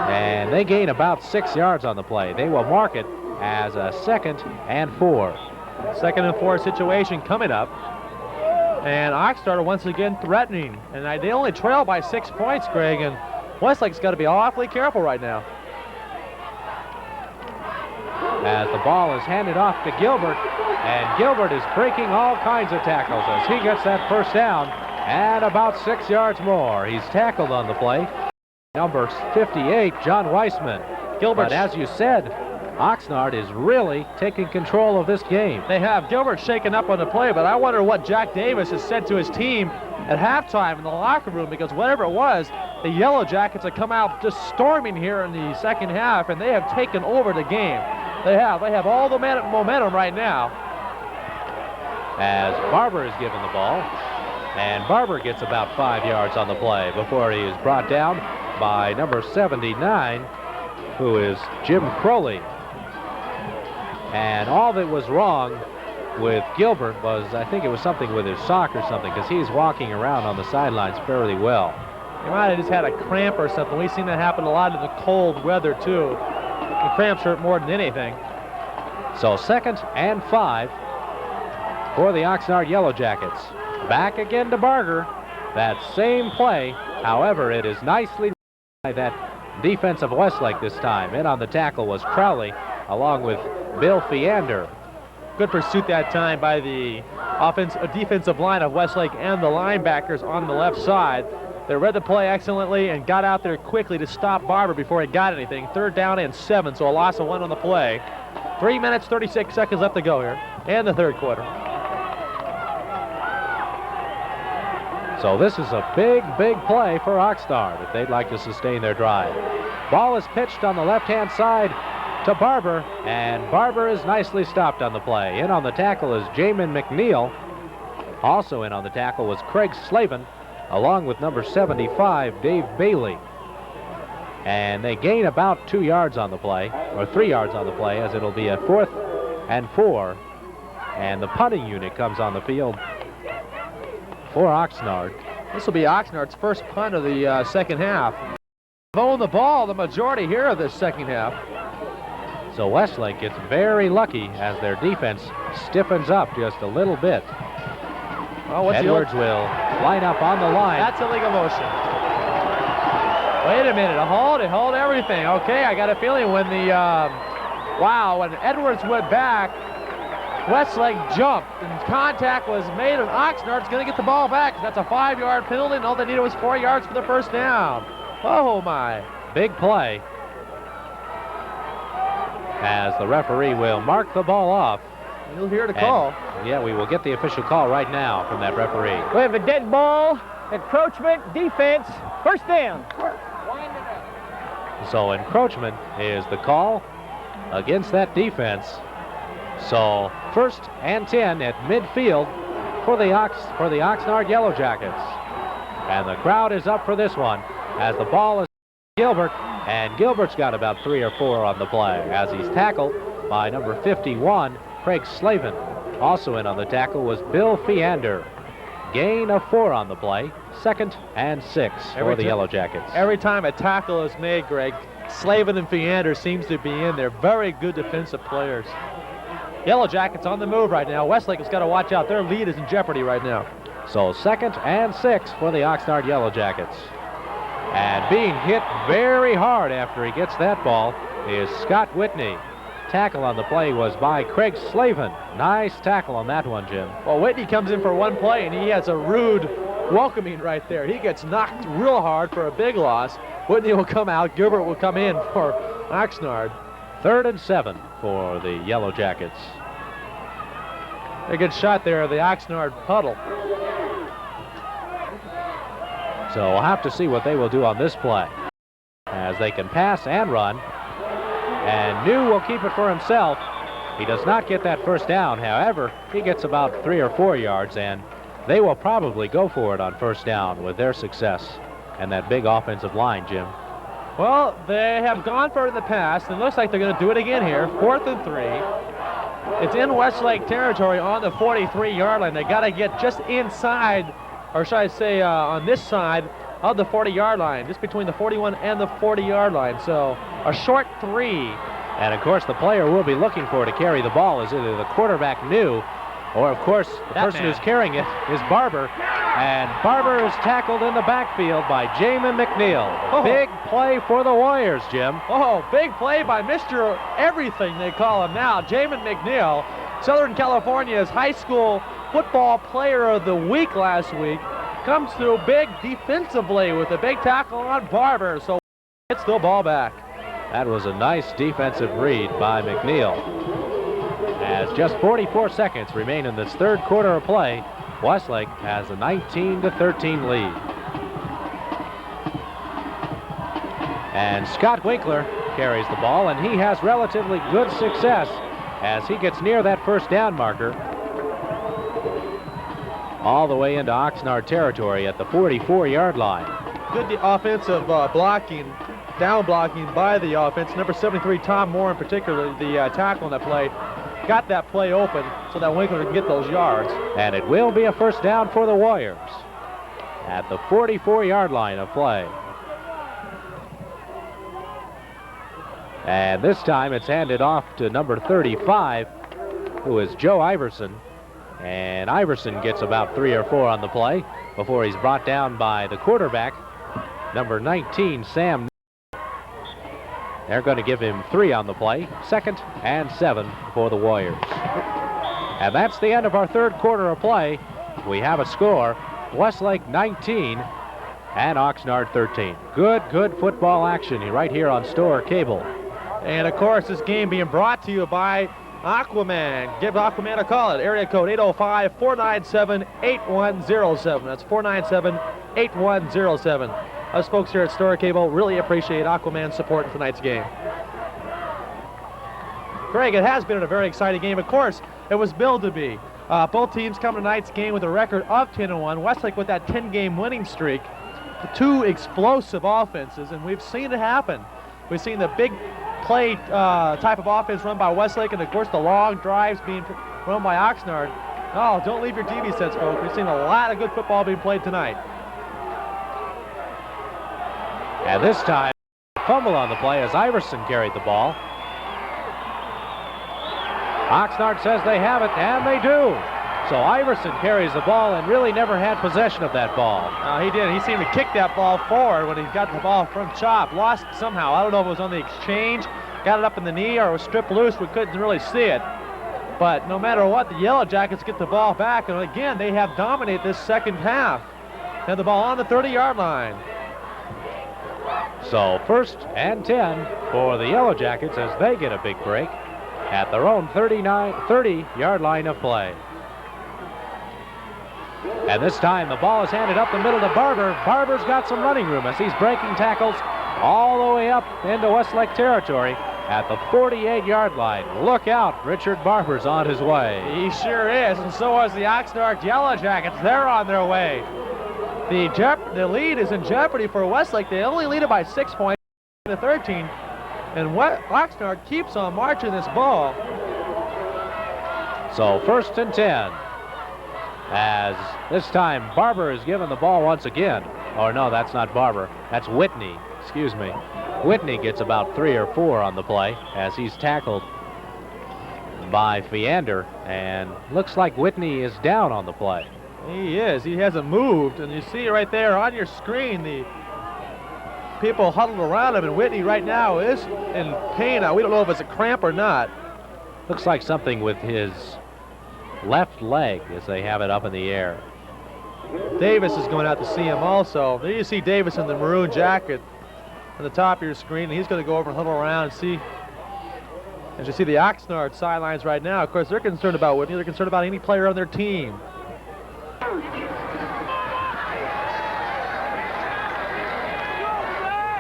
And they gain about 6 yards on the play. They will mark it as a 2nd and 4. 2nd and 4 situation coming up. And Oxnard once again threatening. And they only trail by 6 points, Greg. And Westlake's got to be awfully careful right now. As the ball is handed off to Gilbert. And Gilbert is breaking all kinds of tackles as he gets that 1st down. And about 6 yards more. He's tackled on the play. number 58, John Weissman. Gilbert, But as you said, Oxnard is really taking control of this game. They have. Gilbert shaken up on the play, but I wonder what Jack Davis has said to his team at halftime in the locker room, because whatever it was, the Yellow Jackets have come out just storming here in the second half, and they have taken over the game. They have all the momentum right now. As Barber is given the ball, and Barber gets about 5 yards on the play before he is brought down by number 79, who is Jim Crowley. And all that was wrong with Gilbert was, I think it was something with his sock or something, because he's walking around on the sidelines fairly well. He might have just had a cramp or something. We've seen that happen a lot in the cold weather, too. The cramps hurt more than anything. So 2nd and 5 for the Oxnard Yellow Jackets. Back again to Barger. That same play. However, it is nicely by that defense of Westlake this time. In on the tackle was Crowley, along with Bill Feander. Good pursuit that time by the defensive line of Westlake and the linebackers on the left side. They read the play excellently and got out there quickly to stop Barber before he got anything. 3rd down and 7, so a loss of 1 on the play. 3 minutes, 36 seconds left to go here, and the third quarter. So this is a big, big play for Oxnard if they'd like to sustain their drive. Ball is pitched on the left-hand side to Barber, and Barber is nicely stopped on the play. In on the tackle is Jamin McNeil. Also in on the tackle was Craig Slavin, along with number 75, Dave Bailey. And they gain about 2 yards on the play, or 3 yards on the play, as it'll be a 4th and 4. And the punting unit comes on the field for Oxnard. This will be Oxnard's first punt of the second half. They've owned the ball the majority here of this second half. So Westlake gets very lucky as their defense stiffens up just a little bit. Well, Edwards will line up on the line. That's illegal motion. Wait a minute, hold everything. Okay, I got a feeling when the, when Edwards went back, Westlake jumped and contact was made, and Oxnard's going to get the ball back. That's a 5-yard penalty, and all they needed was 4 yards for the first down. Oh my. Big play. As the referee will mark the ball off. You'll hear the call. Yeah, we will get the official call right now from that referee. we have a dead ball, encroachment, defense, first down. So encroachment is the call against that defense. So 1st and 10 at midfield for the Oxnard Yellow Jackets. And the crowd is up for this one as the ball is Gilbert, and Gilbert's got about 3 or 4 on the play as he's tackled by number 51, Craig Slavin. Also in on the tackle was Bill Feander. Gain of 4 on the play, 2nd and 6 for the Yellow Jackets. Every time a tackle is made, Greg, Slavin and Feander seems to be in there. Very good defensive players. Yellow Jackets on the move right now. Westlake has got to watch out. Their lead is in jeopardy right now. So 2nd and 6 for the Oxnard Yellow Jackets. And being hit very hard after he gets that ball is Scott Whitney. Tackle on the play was by Craig Slavin. Nice tackle on that one, Jim. Well, Whitney comes in for one play, and he has a rude welcoming right there. He gets knocked real hard for a big loss. Whitney will come out. Gilbert will come in for Oxnard. 3rd and 7 for the Yellow Jackets. A good shot there of the Oxnard puddle. So we'll have to see what they will do on this play, as they can pass and run. And New will keep it for himself. He does not get that first down. However, he gets about 3 or 4 yards, and they will probably go for it on first down with their success and that big offensive line, Jim. Well, they have gone for it in the past, and it looks like they're going to do it again here. 4th and 3. It's in Westlake territory on the 43-yard line. They got to get just inside, or should I say on this side of the 40-yard line, just between the 41 and the 40-yard line. So a short 3. And, of course, the player we'll be looking for to carry the ball is either the quarterback, New, or, of course, the person who's carrying it is Barber. And Barber is tackled in the backfield by Jamin McNeil. Oh. Big play for the Warriors, Jim. Oh, big play by Mr. Everything, they call him now, Jamin McNeil. Southern California's high school football player of the week last week. Comes through big defensively with a big tackle on Barber. So It's still ball back. That was a nice defensive read by McNeil. As just 44 seconds remain in this third quarter of play, Westlake has a 19-13 lead. And Scott Winkler carries the ball, and he has relatively good success as he gets near that first down marker all the way into Oxnard territory at the 44-yard line. Good offensive blocking, down blocking by the offense. Number 73, Tom Moore in particular, the tackle on that play, got that play open so that Winkler could get those yards. And it will be a first down for the Warriors at the 44-yard line of play. And this time it's handed off to number 35, who is Joe Iverson. And Iverson gets about 3 or 4 on the play before he's brought down by the quarterback, number 19, Sam. They're going to give him 3 on the play, 2nd and 7 for the Warriors. And that's the end of our third quarter of play. We have a score, Westlake 19 and Oxnard 13. Good football action right here on Store Cable. And of course, this game being brought to you by Aquaman. Give Aquaman a call at area code 805-497-8107. That's 497-8107. Us folks here at Store Cable really appreciate Aquaman's support in tonight's game. Greg, it has been a very exciting game. Of course, it was billed to be. Both teams come to tonight's game with a record of 10-1. Westlake with that 10-game winning streak. 2 explosive offenses, and we've seen it happen. We've seen the big play type of offense run by Westlake, and of course the long drives being run by Oxnard. Oh, don't leave your TV sets, folks. We've seen a lot of good football being played tonight. And this time, fumble on the play as Iverson carried the ball. Oxnard says they have it, and they do. So Iverson carries the ball and really never had possession of that ball. He did. He seemed to kick that ball forward when he got the ball from Chop. Lost it somehow. I don't know if it was on the exchange, got it up in the knee, or it was stripped loose. We couldn't really see it. But no matter what, the Yellow Jackets get the ball back, and again, they have dominated this second half. Had the ball on the 30-yard line. So 1st and 10 for the Yellow Jackets as they get a big break at their own 30-yard line of play. And this time the ball is handed up the middle to Barber. Barber's got some running room as he's breaking tackles all the way up into Westlake territory at the 48-yard line. Look out, Richard Barber's on his way. He sure is, and so is the Oxnard Yellow Jackets. They're on their way. The lead is in jeopardy for Westlake. They only lead it by 6 points to 13, and Oxnard keeps on marching this ball. So 1st and 10. As this time Barber is given the ball once again. Or no, that's not Barber. That's Whitney. Excuse me. Whitney gets about 3 or 4 on the play as he's tackled by Feander, and looks like Whitney is down on the play. He is. He hasn't moved, and you see right there on your screen the people huddled around him, and Whitney right now is in pain. Now, we don't know if it's a cramp or not. Looks like something with his left leg as they have it up in the air. Davis is going out to see him also. There you see Davis in the maroon jacket on the top of your screen, and he's going to go over and huddle around and see. As you see the Oxnard sidelines right now, of course, they're concerned about Whitney. They're concerned about any player on their team.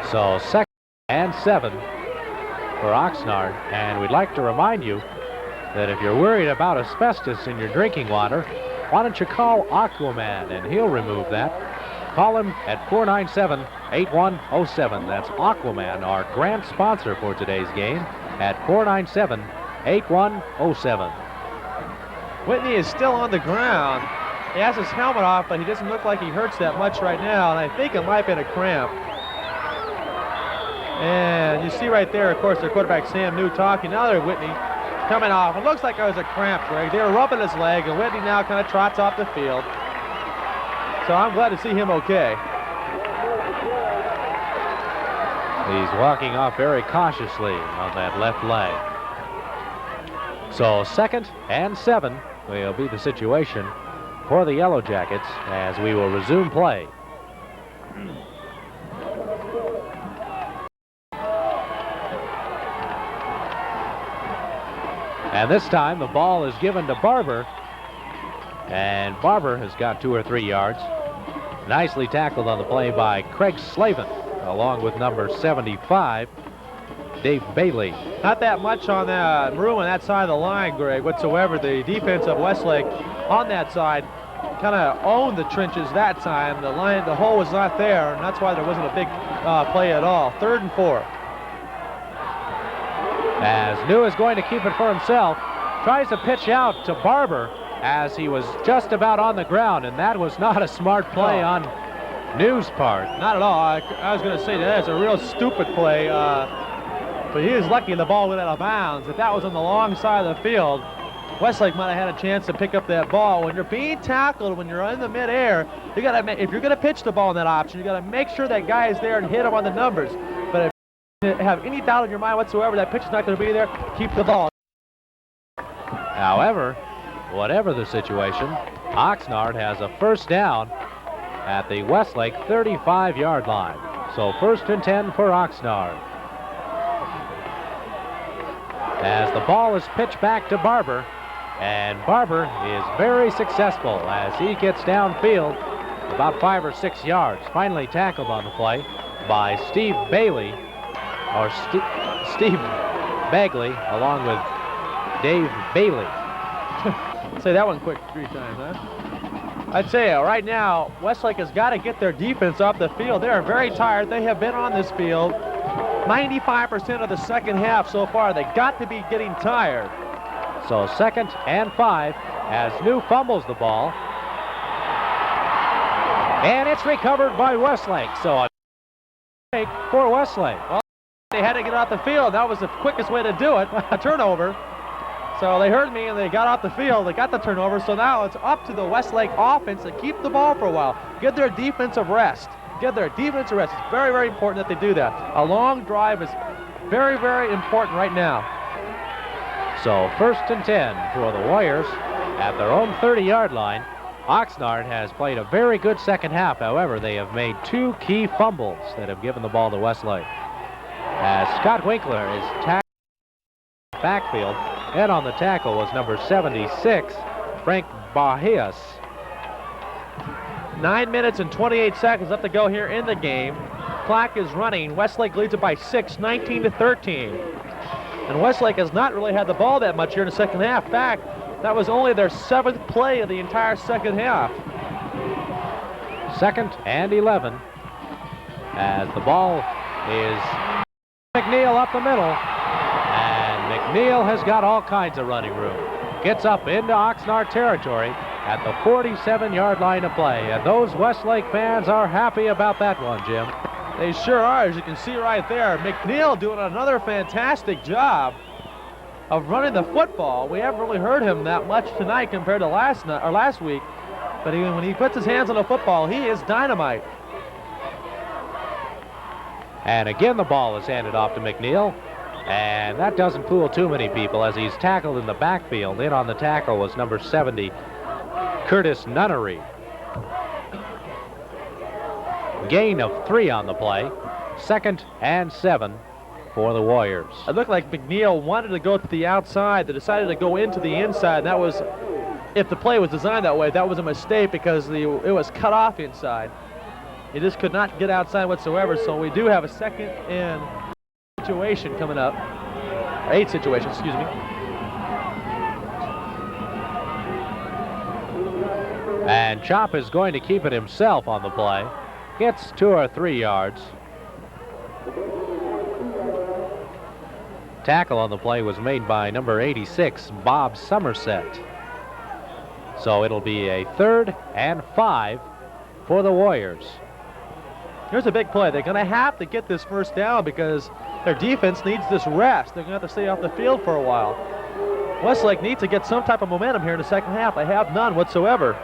So 2nd and 7 for Oxnard, and we'd like to remind you that if you're worried about asbestos in your drinking water, why don't you call Aquaman and he'll remove that. Call him at 497-8107. That's Aquaman, our grant sponsor for today's game, at 497-8107. Whitney is still on the ground. He has his helmet off, but he doesn't look like he hurts that much right now, and I think it might have been a cramp. And you see right there, of course, their quarterback Sam New talking. Now they're Whitney coming off. It looks like it was a cramp, Greg. They were rubbing his leg, and Whitney now kind of trots off the field. So I'm glad to see him okay. He's walking off very cautiously on that left leg. So 2nd and 7 will be the situation for the Yellow Jackets as we will resume play. And this time the ball is given to Barber. And Barber has got 2 or 3 yards. Nicely tackled on the play by Craig Slavin, along with number 75, Dave Bailey. Not that much on that room on that side of the line, Greg, whatsoever. The defense of Westlake on that side kind of owned the trenches that time. The hole was not there, and that's why there wasn't a big play at all. 3rd and 4. As New is going to keep it for himself, tries to pitch out to Barber as he was just about on the ground, and that was not a smart play on New's part. Not at all. I was going to say that's a real stupid play, but he was lucky the ball went out of bounds. If that was on the long side of the field, Westlake might have had a chance to pick up that ball. When you're being tackled, when you're in the midair, you got to, if you're going to pitch the ball in that option, you got to make sure that guy is there and hit him on the numbers. But if you have any doubt in your mind whatsoever that pitch is not going to be there, keep the ball. However, whatever the situation, Oxnard has a 1st down at the Westlake 35-yard line. So 1st and 10 for Oxnard. As the ball is pitched back to Barber, and Barber is very successful as he gets downfield about 5 or 6 yards. Finally tackled on the play by Steve Bailey, or Steve Bagley, along with Dave Bailey. Say that one quick 3 times, huh? I'd say right now, Westlake has got to get their defense off the field. They are very tired. They have been on this field 95% of the second half so far. They got to be getting tired. So 2nd and 5 as New fumbles the ball. And it's recovered by Westlake. So a break for Westlake. Well, they had to get off the field. That was the quickest way to do it, a turnover. So they heard me and they got off the field. They got the turnover. So now it's up to the Westlake offense to keep the ball for a while. Get their defensive rest. Get their defensive rest. It's very, very important that they do that. A long drive is very, very important right now. So 1st and 10 for the Warriors at their own 30-yard line. Oxnard has played a very good second half. However, they have made 2 key fumbles that have given the ball to Westlake. As Scott Winkler is tackled in the backfield, and on the tackle was number 76, Frank Bahias. 9 minutes and 28 seconds left to go here in the game. Clock is running. Westlake leads it by 6, 19-13. And Westlake has not really had the ball that much here in the second half. In fact, that was only their 7th play of the entire second half. 2nd and 11 as the ball is McNeil up the middle. And McNeil has got all kinds of running room. Gets up into Oxnard territory at the 47-yard line of play. And those Westlake fans are happy about that one, Jim. They sure are, as you can see right there. McNeil doing another fantastic job of running the football. We haven't really heard him that much tonight compared to last week. But when he puts his hands on the football, he is dynamite. And again, the ball is handed off to McNeil. And that doesn't fool too many people as he's tackled in the backfield. In on the tackle was number 70, Curtis Nunnery. Gain of 3 on the play. 2nd and 7 for the Warriors. It looked like McNeil wanted to go to the outside. They decided to go into the inside. And that was, if the play was designed that way, that was a mistake because it was cut off inside. He just could not get outside whatsoever. So we do have a 2nd and situation coming up. 8 situation, excuse me. And Chop is going to keep it himself on the play. Gets 2 or 3 yards. Tackle on the play was made by number 86, Bob Somerset. So it'll be a 3rd and 5 for the Warriors. Here's a big play. They're going to have to get this 1st down because their defense needs this rest. They're going to have to stay off the field for a while. Westlake needs to get some type of momentum here in the second half. They have none whatsoever.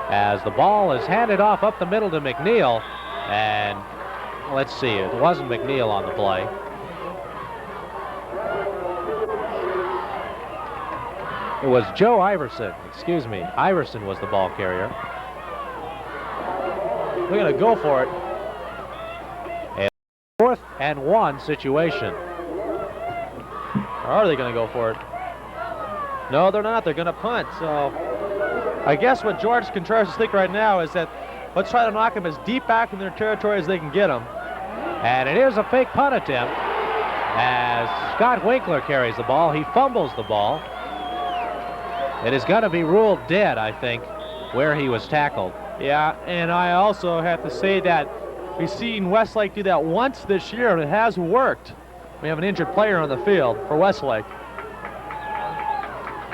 As the ball is handed off up the middle to McNeil, and let's see, it wasn't McNeil on the play. It was Joe Iverson, excuse me. Iverson was the ball carrier. We're going to go for it. A 4th and 1 situation. Or are they going to go for it? No, they're not. They're going to punt. So I guess what George Contreras is thinking right now is that let's try to knock them as deep back in their territory as they can get them. And it is a fake punt attempt as Scott Winkler carries the ball. He fumbles the ball. It is going to be ruled dead, I think, where he was tackled. Yeah, and I also have to say that we've seen Westlake do that once this year, and it has worked. We have an injured player on the field for Westlake.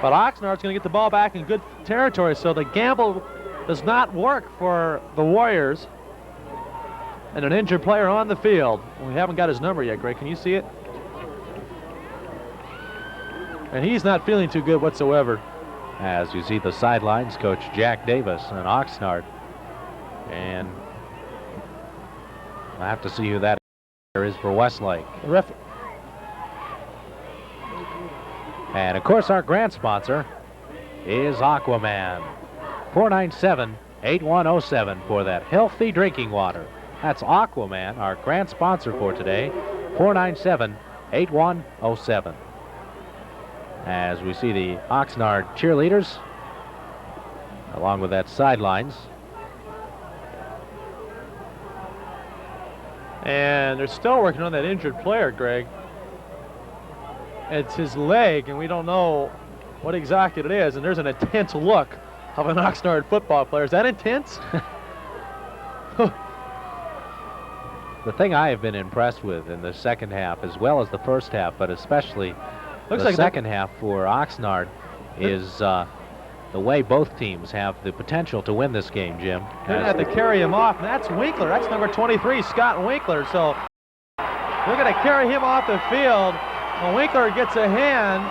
But Oxnard's going to get the ball back in good territory, so the gamble does not work for the Warriors. And an injured player on the field. We haven't got his number yet, Greg. Can you see it? And he's not feeling too good whatsoever. As you see the sidelines, Coach Jack Davis and Oxnard. And we'll have to see who that is for Westlake. And of course our grant sponsor is Aquaman. 497-8107 for that healthy drinking water. That's Aquaman, our grant sponsor for today. 497-8107. As we see the Oxnard cheerleaders along with that sidelines. And they're still working on that injured player, Greg. It's his leg, and we don't know what exactly it is. And there's an intense look of an Oxnard football player. Is that intense? The thing I have been impressed with in the second half, as well as the first half, but especially the second half for Oxnard, is the way both teams have the potential to win this game, Jim. They're going to have to carry him off, and that's Winkler. That's number 23, Scott Winkler. So they're going to carry him off the field. And Winkler gets a hand.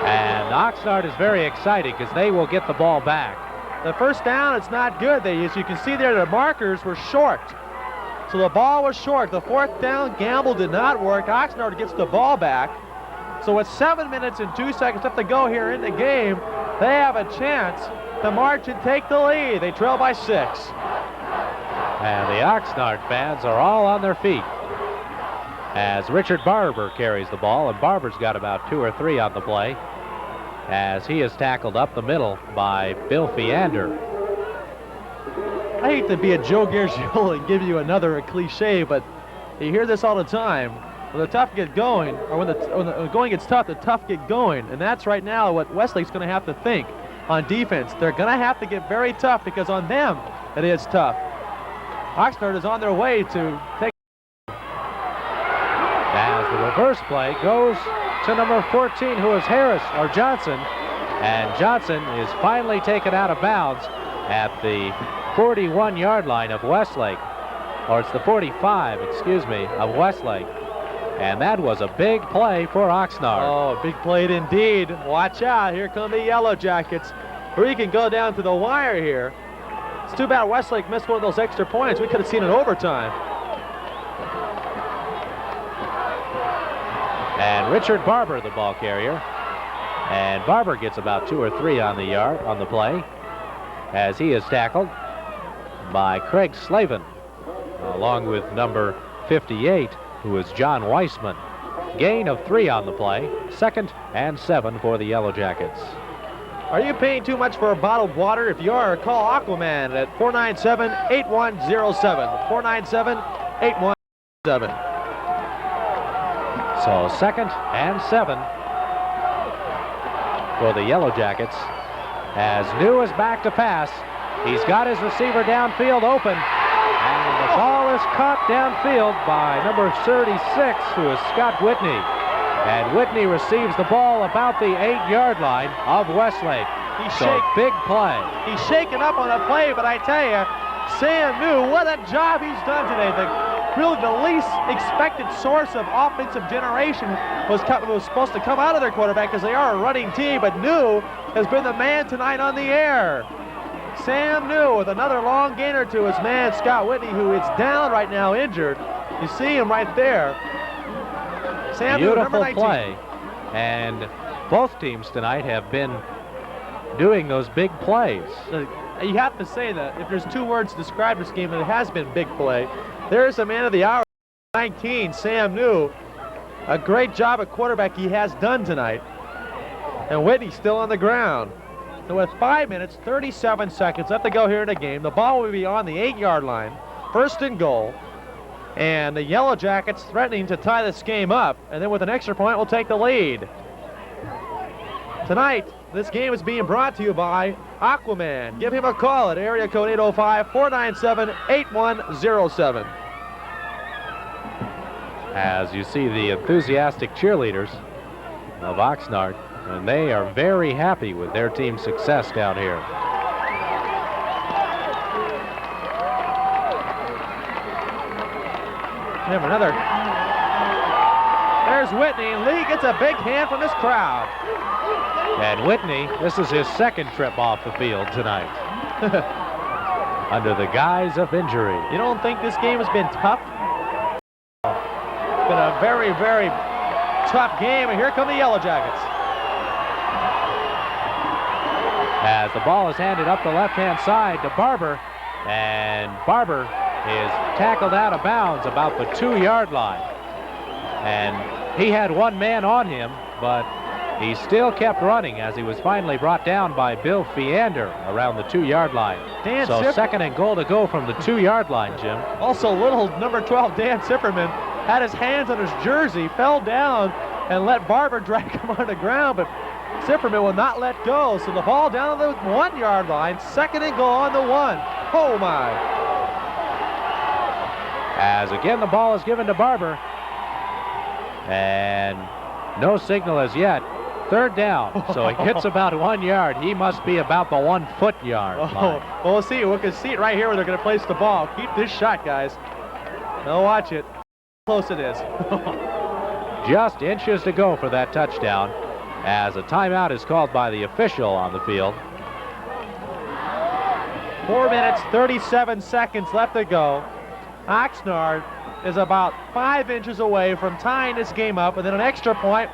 And Oxnard is very excited because they will get the ball back. The first down, it's not good. As you can see there, the markers were short. So the ball was short. The fourth down gamble did not work. Oxnard gets the ball back. So with 7 minutes and 2 seconds left to go here in the game, they have a chance to march and take the lead. They trail by 6. And the Oxnard fans are all on their feet as Richard Barber carries the ball, and Barber's got about 2 or 3 on the play as he is tackled up the middle by Bill Feander. I hate to be a Joe Gargiulo and give you another cliche, but you hear this all the time. When the tough get going, or when the going gets tough, the tough get going. And that's right now what Westlake's going to have to think on defense. They're going to have to get very tough because on them it is tough. Oxnard is on their way to take. As the reverse play goes to number 14, who is Harris, or Johnson. And Johnson is finally taken out of bounds at the 41-yard line of Westlake. Or it's the 45, excuse me, of Westlake. And that was a big play for Oxnard. Oh, big play indeed. Watch out. Here come the Yellow Jackets. We can go down to the wire here. It's too bad Westlake missed one of those extra points. We could have seen an overtime. And Richard Barber, the ball carrier. And Barber gets about 2 or 3 on the play as he is tackled by Craig Slavin, along with number 58, who is John Weissman. Gain of 3 on the play, 2nd and 7 for the Yellow Jackets. Are you paying too much for a bottled water? If you are, call Aquaman at 497-8107. 497-8107. So 2nd and 7 for the Yellow Jackets as New is back to pass. He's got his receiver downfield open. And the ball is caught downfield by number 36, who is Scott Whitney. And Whitney receives the ball about the 8-yard line of Westlake. Big play. He's shaken up on a play, but I tell you, Sam New, what a job he's done today. Really the least expected source of offensive generation was supposed to come out of their quarterback because they are a running team, but New has been the man tonight on the air. Sam New with another long gainer to his man, Scott Whitney, who is down right now, injured. You see him right there. Sam New, number 19. Play. And both teams tonight have been doing those big plays. You have to say that if there's 2 words to describe this game, it has been big play. There's the man of the hour, 19, Sam New. a great job at quarterback he has done tonight. And Whitney's still on the ground. So with 5 minutes, 37 seconds left to go here in the game, the ball will be on the 8-yard line, first and goal. And the Yellow Jackets threatening to tie this game up, and then with an extra point, we'll take the lead. Tonight, this game is being brought to you by Aquaman. Give him a call at area code 805-497-8107. As you see the enthusiastic cheerleaders of Oxnard, and they are very happy with their team's success down here. We have another. There's Whitney, and Lee gets a big hand from this crowd. And Whitney, this is his second trip off the field tonight. Under the guise of injury. You don't think this game has been tough? It's been a very, very tough game, and here come the Yellow Jackets. As the ball is handed up the left-hand side to Barber, and Barber is tackled out of bounds about the 2-yard line. And he had one man on him, but he still kept running as he was finally brought down by Bill Feander around the 2-yard line. So second and goal to go from the 2-yard line, Jim. Also, little number 12 Dan Zipperman had his hands on his jersey, fell down, and let Barber drag him on the ground, but Zipperman will not let go. So the ball down on the 1-yard line, second and goal on the 1. Oh my. As again the ball is given to Barber, and no signal as yet. Third down, so he gets about 1 yard. He must be about the 1 foot yard line. Well, we'll see. We can see it right here where they're going to place the ball. Keep this shot, guys. Now watch it. How close it is. Just inches to go for that touchdown, as a timeout is called by the official on the field. 4 minutes, 37 seconds left to go. Oxnard is about 5 inches away from tying this game up, and then an extra point,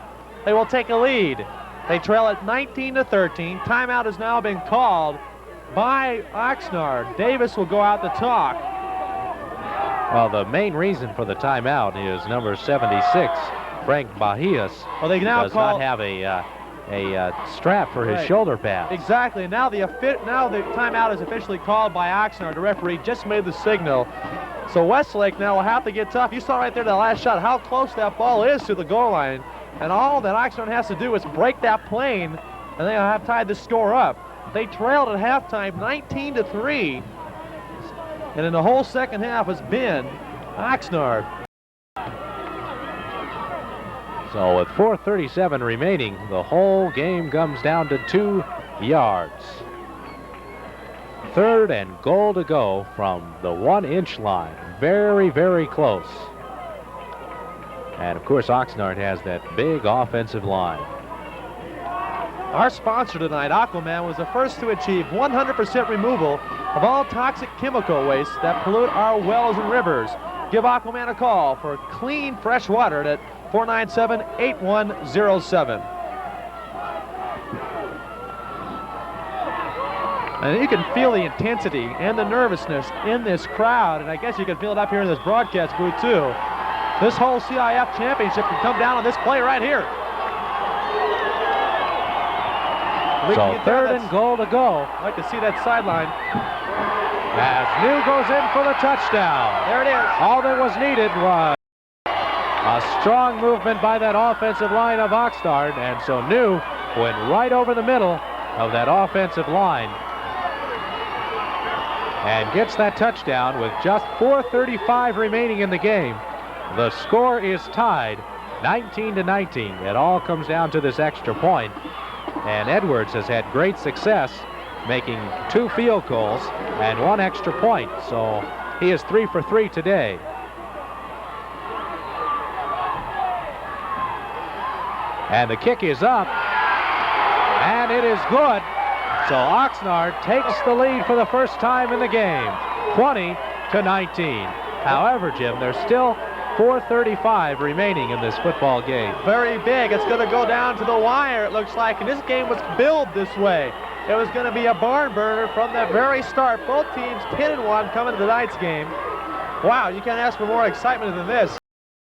they will take a lead. They trail at 19-13. Timeout has now been called by Oxnard. Davis will go out to talk. Well, the main reason for the timeout is number 76, Frank Bahias. Well, they now does not have a strap for his shoulder pad. Exactly. Now the timeout is officially called by Oxnard. The referee just made the signal. So Westlake now will have to get tough. You saw right there the last shot how close that ball is to the goal line. And all that Oxnard has to do is break that plane, and they'll have tied the score up. They trailed at halftime 19-3. And in the whole second half has been Oxnard. So with 4:37 remaining, the whole game comes down to 2 yards. Third and goal to go from the 1-inch line. Very, very close. And of course, Oxnard has that big offensive line. Our sponsor tonight, Aquaman, was the first to achieve 100% removal of all toxic chemical waste that pollute our wells and rivers. Give Aquaman a call for clean, fresh water at 497-8107. And you can feel the intensity and the nervousness in this crowd, and I guess you can feel it up here in this broadcast booth too. This whole CIF championship can come down on this play right here. So third and goal to go. I'd like to see that sideline. As New goes in for the touchdown. There it is. All that was needed was a strong movement by that offensive line of Oxnard, and so New went right over the middle of that offensive line and gets that touchdown with just 4:35 remaining in the game. The score is tied 19-19. It all comes down to this extra point, and Edwards has had great success making 2 field goals and 1 extra point, so he is 3 for 3 today. And the kick is up, and it is good. So Oxnard takes the lead for the first time in the game, 20-19. However, Jim, there's still 4:35 remaining in this football game. Very big. It's going to go down to the wire, it looks like, and this game was billed this way. It was going to be a barn burner from the very start. Both teams 10-1 coming to tonight's game. Wow, you can't ask for more excitement than this.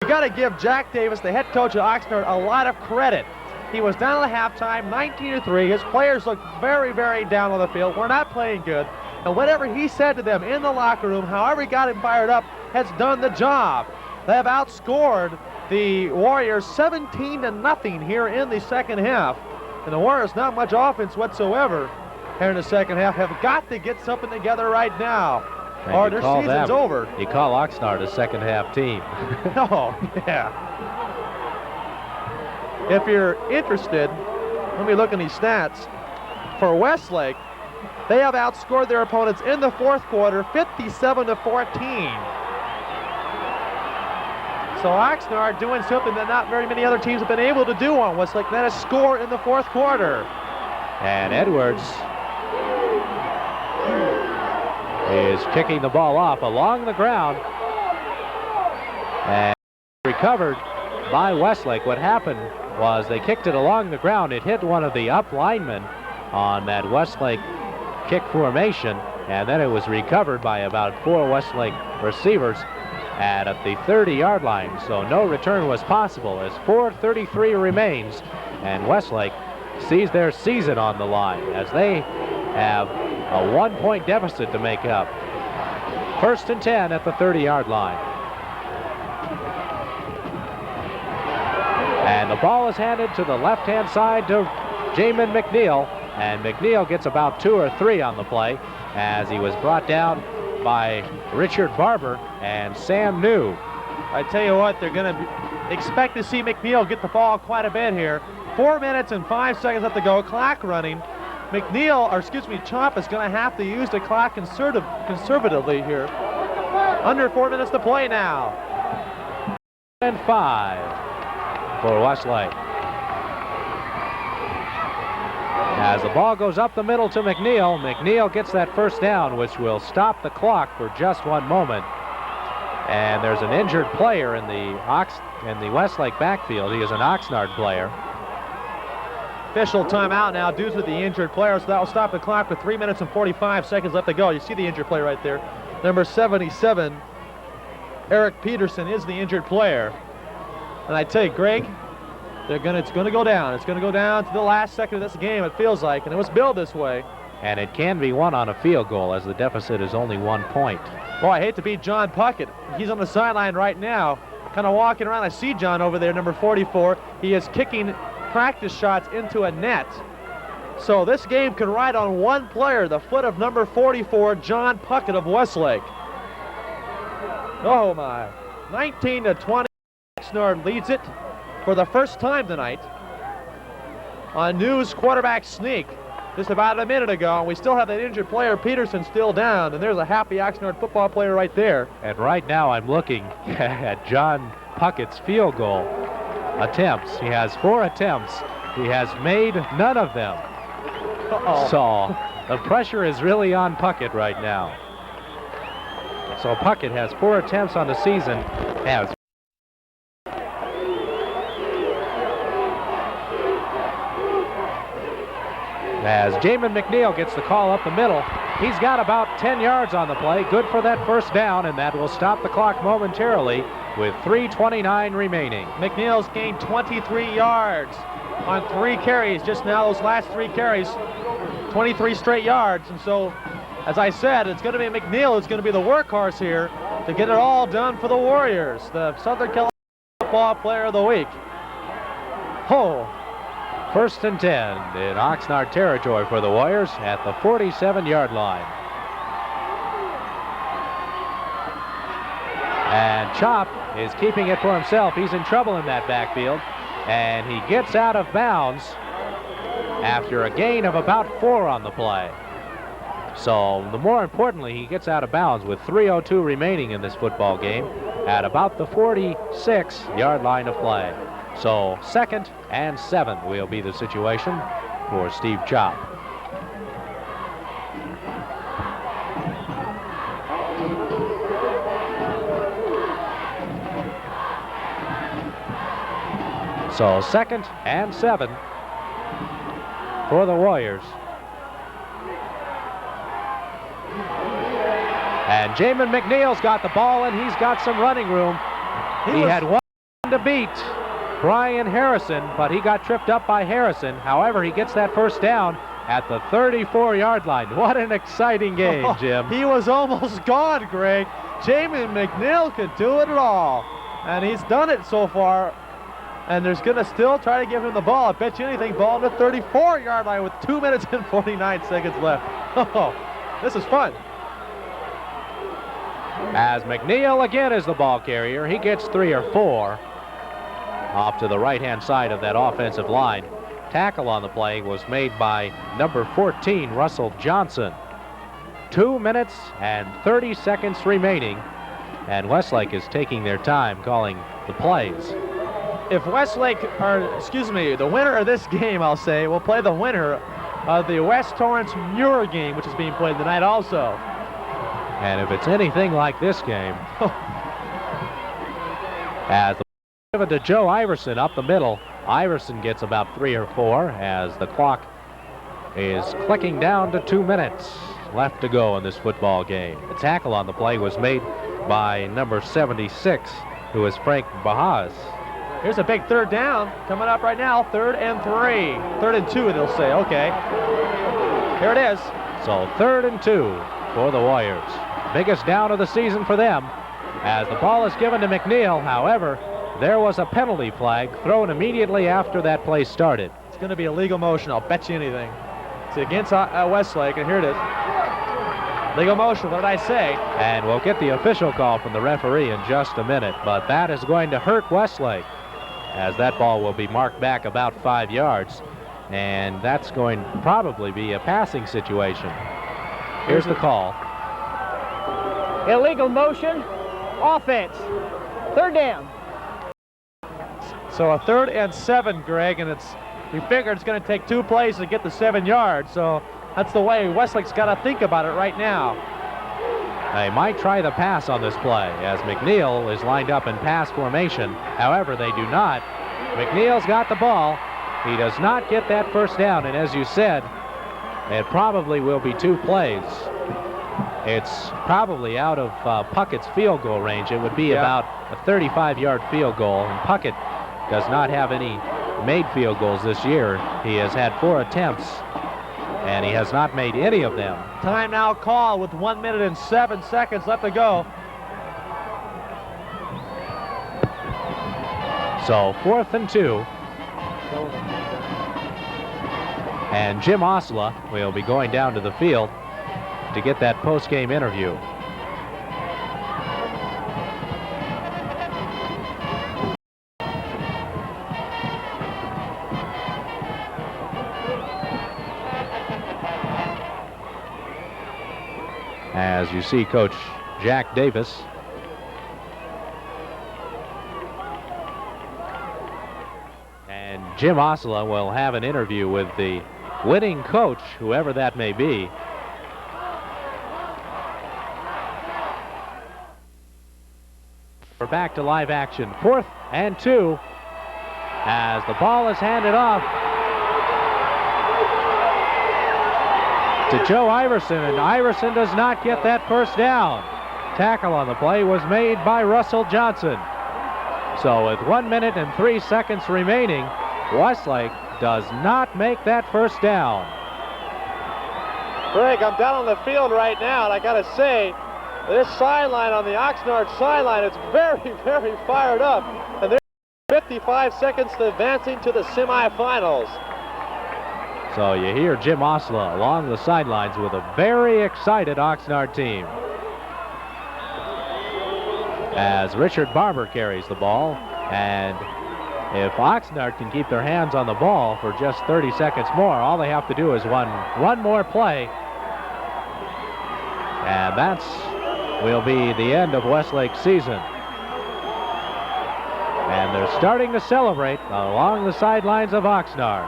You got to give Jack Davis, the head coach of Oxnard, a lot of credit. He was down at halftime, 19-3. His players looked very, very down on the field. We're not playing good. And whatever he said to them in the locker room, however he got him fired up, has done the job. They have outscored the Warriors 17-0 here in the second half. And the Warriors, not much offense whatsoever here in the second half, have got to get something together right now, or their season's over. You call Oxnard a second half team. Oh, yeah. If you're interested, let me look at these stats. For Westlake, they have outscored their opponents in the fourth quarter 57-14. So Oxnard doing something that not very many other teams have been able to do on Westlake, that is score in the fourth quarter. And Edwards is kicking the ball off along the ground. And recovered by Westlake. What happened was they kicked it along the ground. It hit one of the up linemen on that Westlake kick formation, and then it was recovered by about 4 Westlake receivers at the 30-yard line. So no return was possible as 4:33 remains, and Westlake sees their season on the line as they have a 1-point deficit to make up. 1st and 10 at the 30-yard line. And the ball is handed to the left-hand side to Jamin McNeil, and McNeil gets about 2 or 3 on the play as he was brought down by Richard Barber and Sam New. I tell you what, they're going to expect to see McNeil get the ball quite a bit here. 4 minutes and 5 seconds left to go, clock running. Chomp is going to have to use the clock conservatively here. Under 4 minutes to play now. And 5 for Westlake. As the ball goes up the middle to McNeil, McNeil gets that first down, which will stop the clock for just 1 moment. And there's an injured player in the Westlake backfield. He is an Oxnard player. Official timeout now due to the injured player, so that will stop the clock with 3 minutes and 45 seconds left to go. You see the injured player right there. Number 77, Eric Peterson, is the injured player. And I tell you, Greg, it's going to go down. It's going to go down to the last second of this game, it feels like, and it was billed this way. And it can be won on a field goal as the deficit is only 1 point. Boy, I hate to beat John Puckett. He's on the sideline right now, kind of walking around. I see John over there, number 44. He is kicking practice shots into a net. So this game can ride on one player, the foot of number 44, John Puckett of Westlake. Oh my. 19-20. Oxnard leads it for the first time tonight on New's quarterback sneak just about a minute ago, and we still have that injured player Peterson still down, and there's a happy Oxnard football player right there. And right now I'm looking at John Puckett's field goal attempts. He has 4 attempts. He has made none of them. So the pressure is really on Puckett right now. So Puckett has 4 attempts on the season. As Jamin McNeil gets the call up the middle, he's got about 10 yards on the play. Good for that first down, and that will stop the clock momentarily with 3:29 remaining. McNeil's gained 23 yards on 3 carries. Just now, those last 3 carries, 23 straight yards. And so, as I said, it's going to be McNeil who's going to be the workhorse here to get it all done for the Warriors, the Southern California Football Player of the Week. Oh. 1st and 10 in Oxnard territory for the Warriors at the 47-yard line. And Chop is keeping it for himself. He's in trouble in that backfield, and he gets out of bounds after a gain of about 4 on the play. So, the more importantly, he gets out of bounds with 3:02 remaining in this football game at about the 46-yard line of play. So 2nd and 7 will be the situation for Steve Chop. So 2nd and 7 for the Warriors. And Jamin McNeil's got the ball, and he's got some running room. He had one to beat Brian Harrison, but he got tripped up by Harrison. However, he gets that first down at the 34-yard line. What an exciting game, Jim. He was almost gone, Greg. Jamie McNeil could do it all. And he's done it so far. And there's going to still try to give him the ball. I bet you anything, ball on the 34-yard line with 2 minutes and 49 seconds left. Oh, this is fun. As McNeil again is the ball carrier, he gets 3 or 4 off to the right-hand side of that offensive line. Tackle on the play was made by number 14, Russell Johnson. 2 minutes and 30 seconds remaining, and Westlake is taking their time calling the plays. If Westlake, or excuse me, the winner of this game, I'll say, will play the winner of the West Torrance Muir game, which is being played tonight also. And if it's anything like this game, as the give it to Joe Iverson up the middle, Iverson gets about 3 or 4 as the clock is clicking down to 2 minutes left to go in this football game. The tackle on the play was made by number 76, who is Frank Bahas. Here's a big third down coming up right now. 3rd and 3. 3rd and 2, they'll say. Okay. Here it is. So 3rd and 2 for the Warriors. Biggest down of the season for them as the ball is given to McNeil. However, there was a penalty flag thrown immediately after that play started. It's going to be a legal motion. I'll bet you anything. It's against Westlake, and here it is. Legal motion, what did I say? And we'll get the official call from the referee in just a minute, but that is going to hurt Westlake, as that ball will be marked back about 5 yards, and that's going to probably be a passing situation. Here's the call. Illegal motion, offense. 3rd down. So a 3rd and 7, Greg, and we figured it's going to take 2 plays to get the 7 yards, so that's the way Westlake's got to think about it right now. They might try the pass on this play as McNeil is lined up in pass formation. However, they do not. McNeil's got the ball. He does not get that first down, and as you said, it probably will be 2 plays. It's probably out of Puckett's field goal range. It would be about a 35-yard field goal, and Puckett does not have any made field goals this year. He has had 4 attempts, and he has not made any of them. Time now call with 1 minute and 7 seconds left to go. So 4th and 2. And Jim Osla will be going down to the field to get that post-game interview. As you see Coach Jack Davis and Jim Osla will have an interview with the winning coach, whoever that may be. We're back to live action. 4th and 2 as the ball is handed off to Joe Iverson, and Iverson does not get that first down. Tackle on the play was made by Russell Johnson. So with 1 minute and 3 seconds remaining, Westlake does not make that first down. Greg, I'm down on the field right now, and I got to say, this sideline on the Oxnard sideline is very, very fired up. And there's 55 seconds to advancing to the semifinals. So you hear Jim Osla along the sidelines with a very excited Oxnard team. As Richard Barber carries the ball, and if Oxnard can keep their hands on the ball for just 30 seconds more, all they have to do is one more play, and that's will be the end of Westlake's season. And they're starting to celebrate along the sidelines of Oxnard.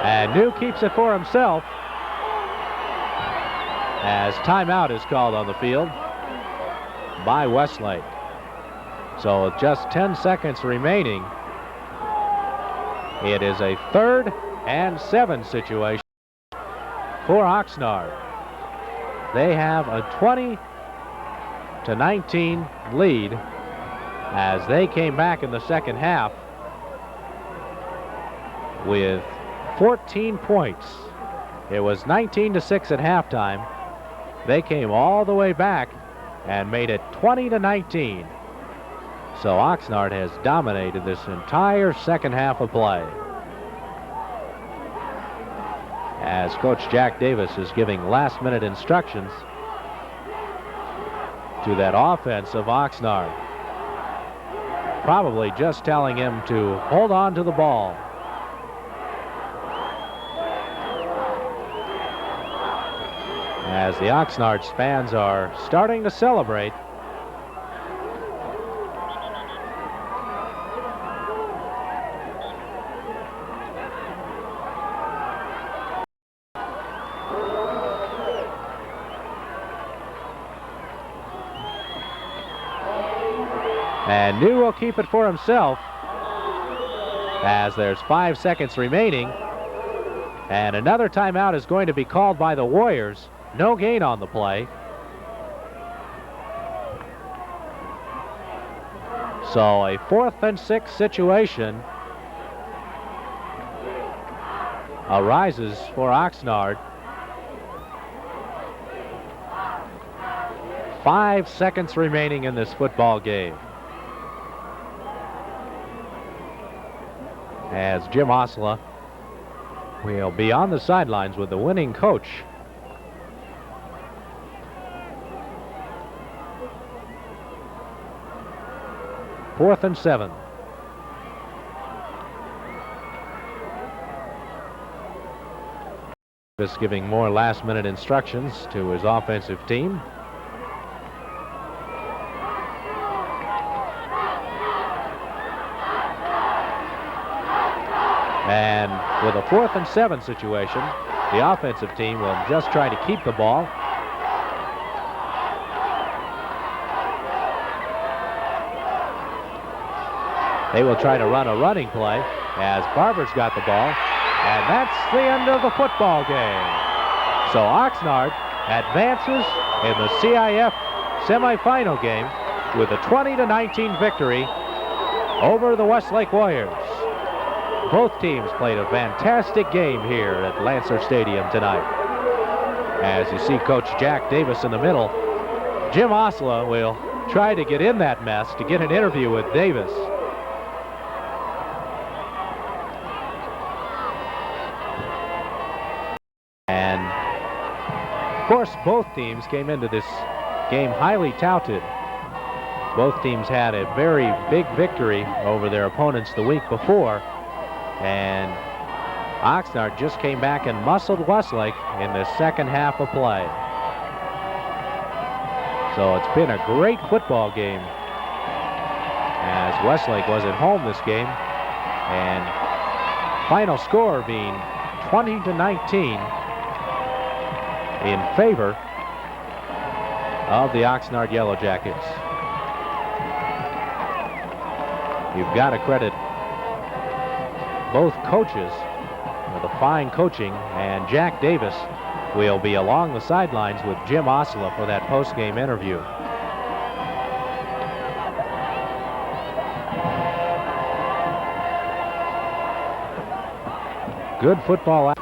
And New keeps it for himself as timeout is called on the field by Westlake. So with just 10 seconds remaining, it is a 3rd and 7 situation. for Oxnard. They have a 20-19 lead as they came back in the second half with 14 points. It was 19-6 at halftime. They came all the way back and made it 20-19. So Oxnard has dominated this entire second half of play. As Coach Jack Davis is giving last-minute instructions to that offense of Oxnard. Probably just telling him to hold on to the ball. As the Oxnard fans are starting to celebrate. And New will keep it for himself as there's 5 seconds remaining. And another timeout is going to be called by the Warriors. No gain on the play. So a 4th and 6 situation arises for Oxnard. 5 seconds remaining in this football game. As Jim Osla will be on the sidelines with the winning coach. Fourth and 7. Just giving more last-minute instructions to his offensive team. And with a 4th and 7 situation, the offensive team will just try to keep the ball. They will try to run a running play as Barber's got the ball. And that's the end of the football game. So Oxnard advances in the CIF semifinal game with a 20-19 victory over the Westlake Warriors. Both teams played a fantastic game here at Lancer Stadium tonight. As you see Coach Jack Davis in the middle, Jim Osla will try to get in that mess to get an interview with Davis. And of course, both teams came into this game highly touted. Both teams had a very big victory over their opponents the week before. And Oxnard just came back and muscled Westlake in the second half of play. So it's been a great football game as Westlake was at home this game. And final score being 20-19 in favor of the Oxnard Yellow Jackets. You've got to credit both coaches with a fine coaching, and Jack Davis will be along the sidelines with Jim Osla for that post-game interview. Good football.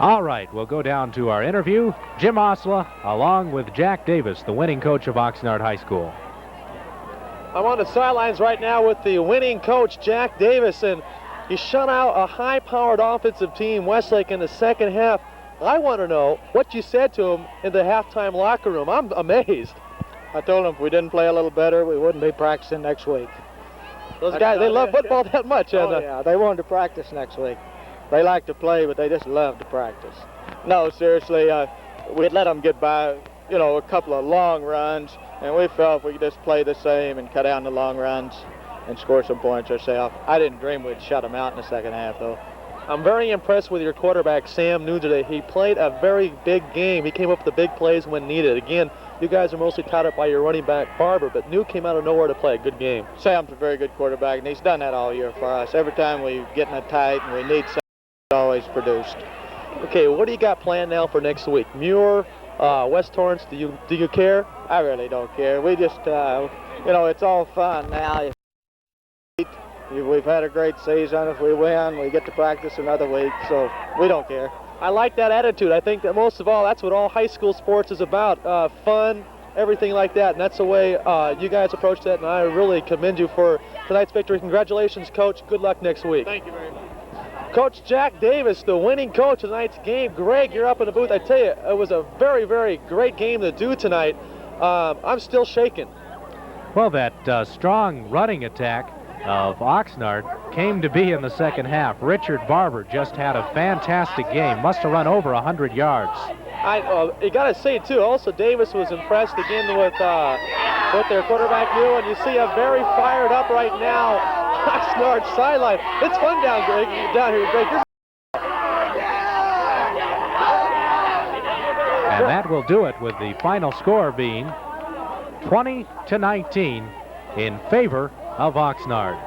All right, we'll go down to our interview. Jim Osla along with Jack Davis, the winning coach of Oxnard High School. I'm on the sidelines right now with the winning coach, Jack Davis, and he shut out a high-powered offensive team, Westlake, in the second half. I want to know what you said to him in the halftime locker room. I'm amazed. I told him if we didn't play a little better, we wouldn't be practicing next week. Those guys, they love football that much. Oh, yeah, they wanted to practice next week. They like to play, but they just love to practice. No, seriously, we'd let them get by, you know, a couple of long runs, and we felt if we could just play the same and cut down the long runs and score some points ourselves. I didn't dream we'd shut them out in the second half, though. I'm very impressed with your quarterback, Sam New, today. He played a very big game. He came up with the big plays when needed. Again, you guys are mostly tied up by your running back, Barber, but New came out of nowhere to play a good game. Sam's a very good quarterback, and he's done that all year for us. Every time we get in a tight and we need always produced. Okay, what do you got planned now for next week? Muir, West Torrance, do you care? I really don't care. We just, it's all fun now. We've had a great season. If we win, we get to practice another week, so we don't care. I like that attitude. I think that most of all, that's what all high school sports is about, fun, everything like that, and that's the way you guys approach that, and I really commend you for tonight's victory. Congratulations, Coach. Good luck next week. Thank you very much. Coach Jack Davis, the winning coach of tonight's game. Greg, you're up in the booth. I tell you, it was a very, very great game to do tonight. I'm still shaken. Well, that strong running attack of Oxnard came to be in the second half. Richard Barber just had a fantastic game. Must have run over 100 yards. You got to say, too, also Davis was impressed again with what their quarterback knew, and you see a very fired up right now Oxnard sideline. It's fun down here, Greg. And that will do it, with the final score being 20-19 in favor of Oxnard.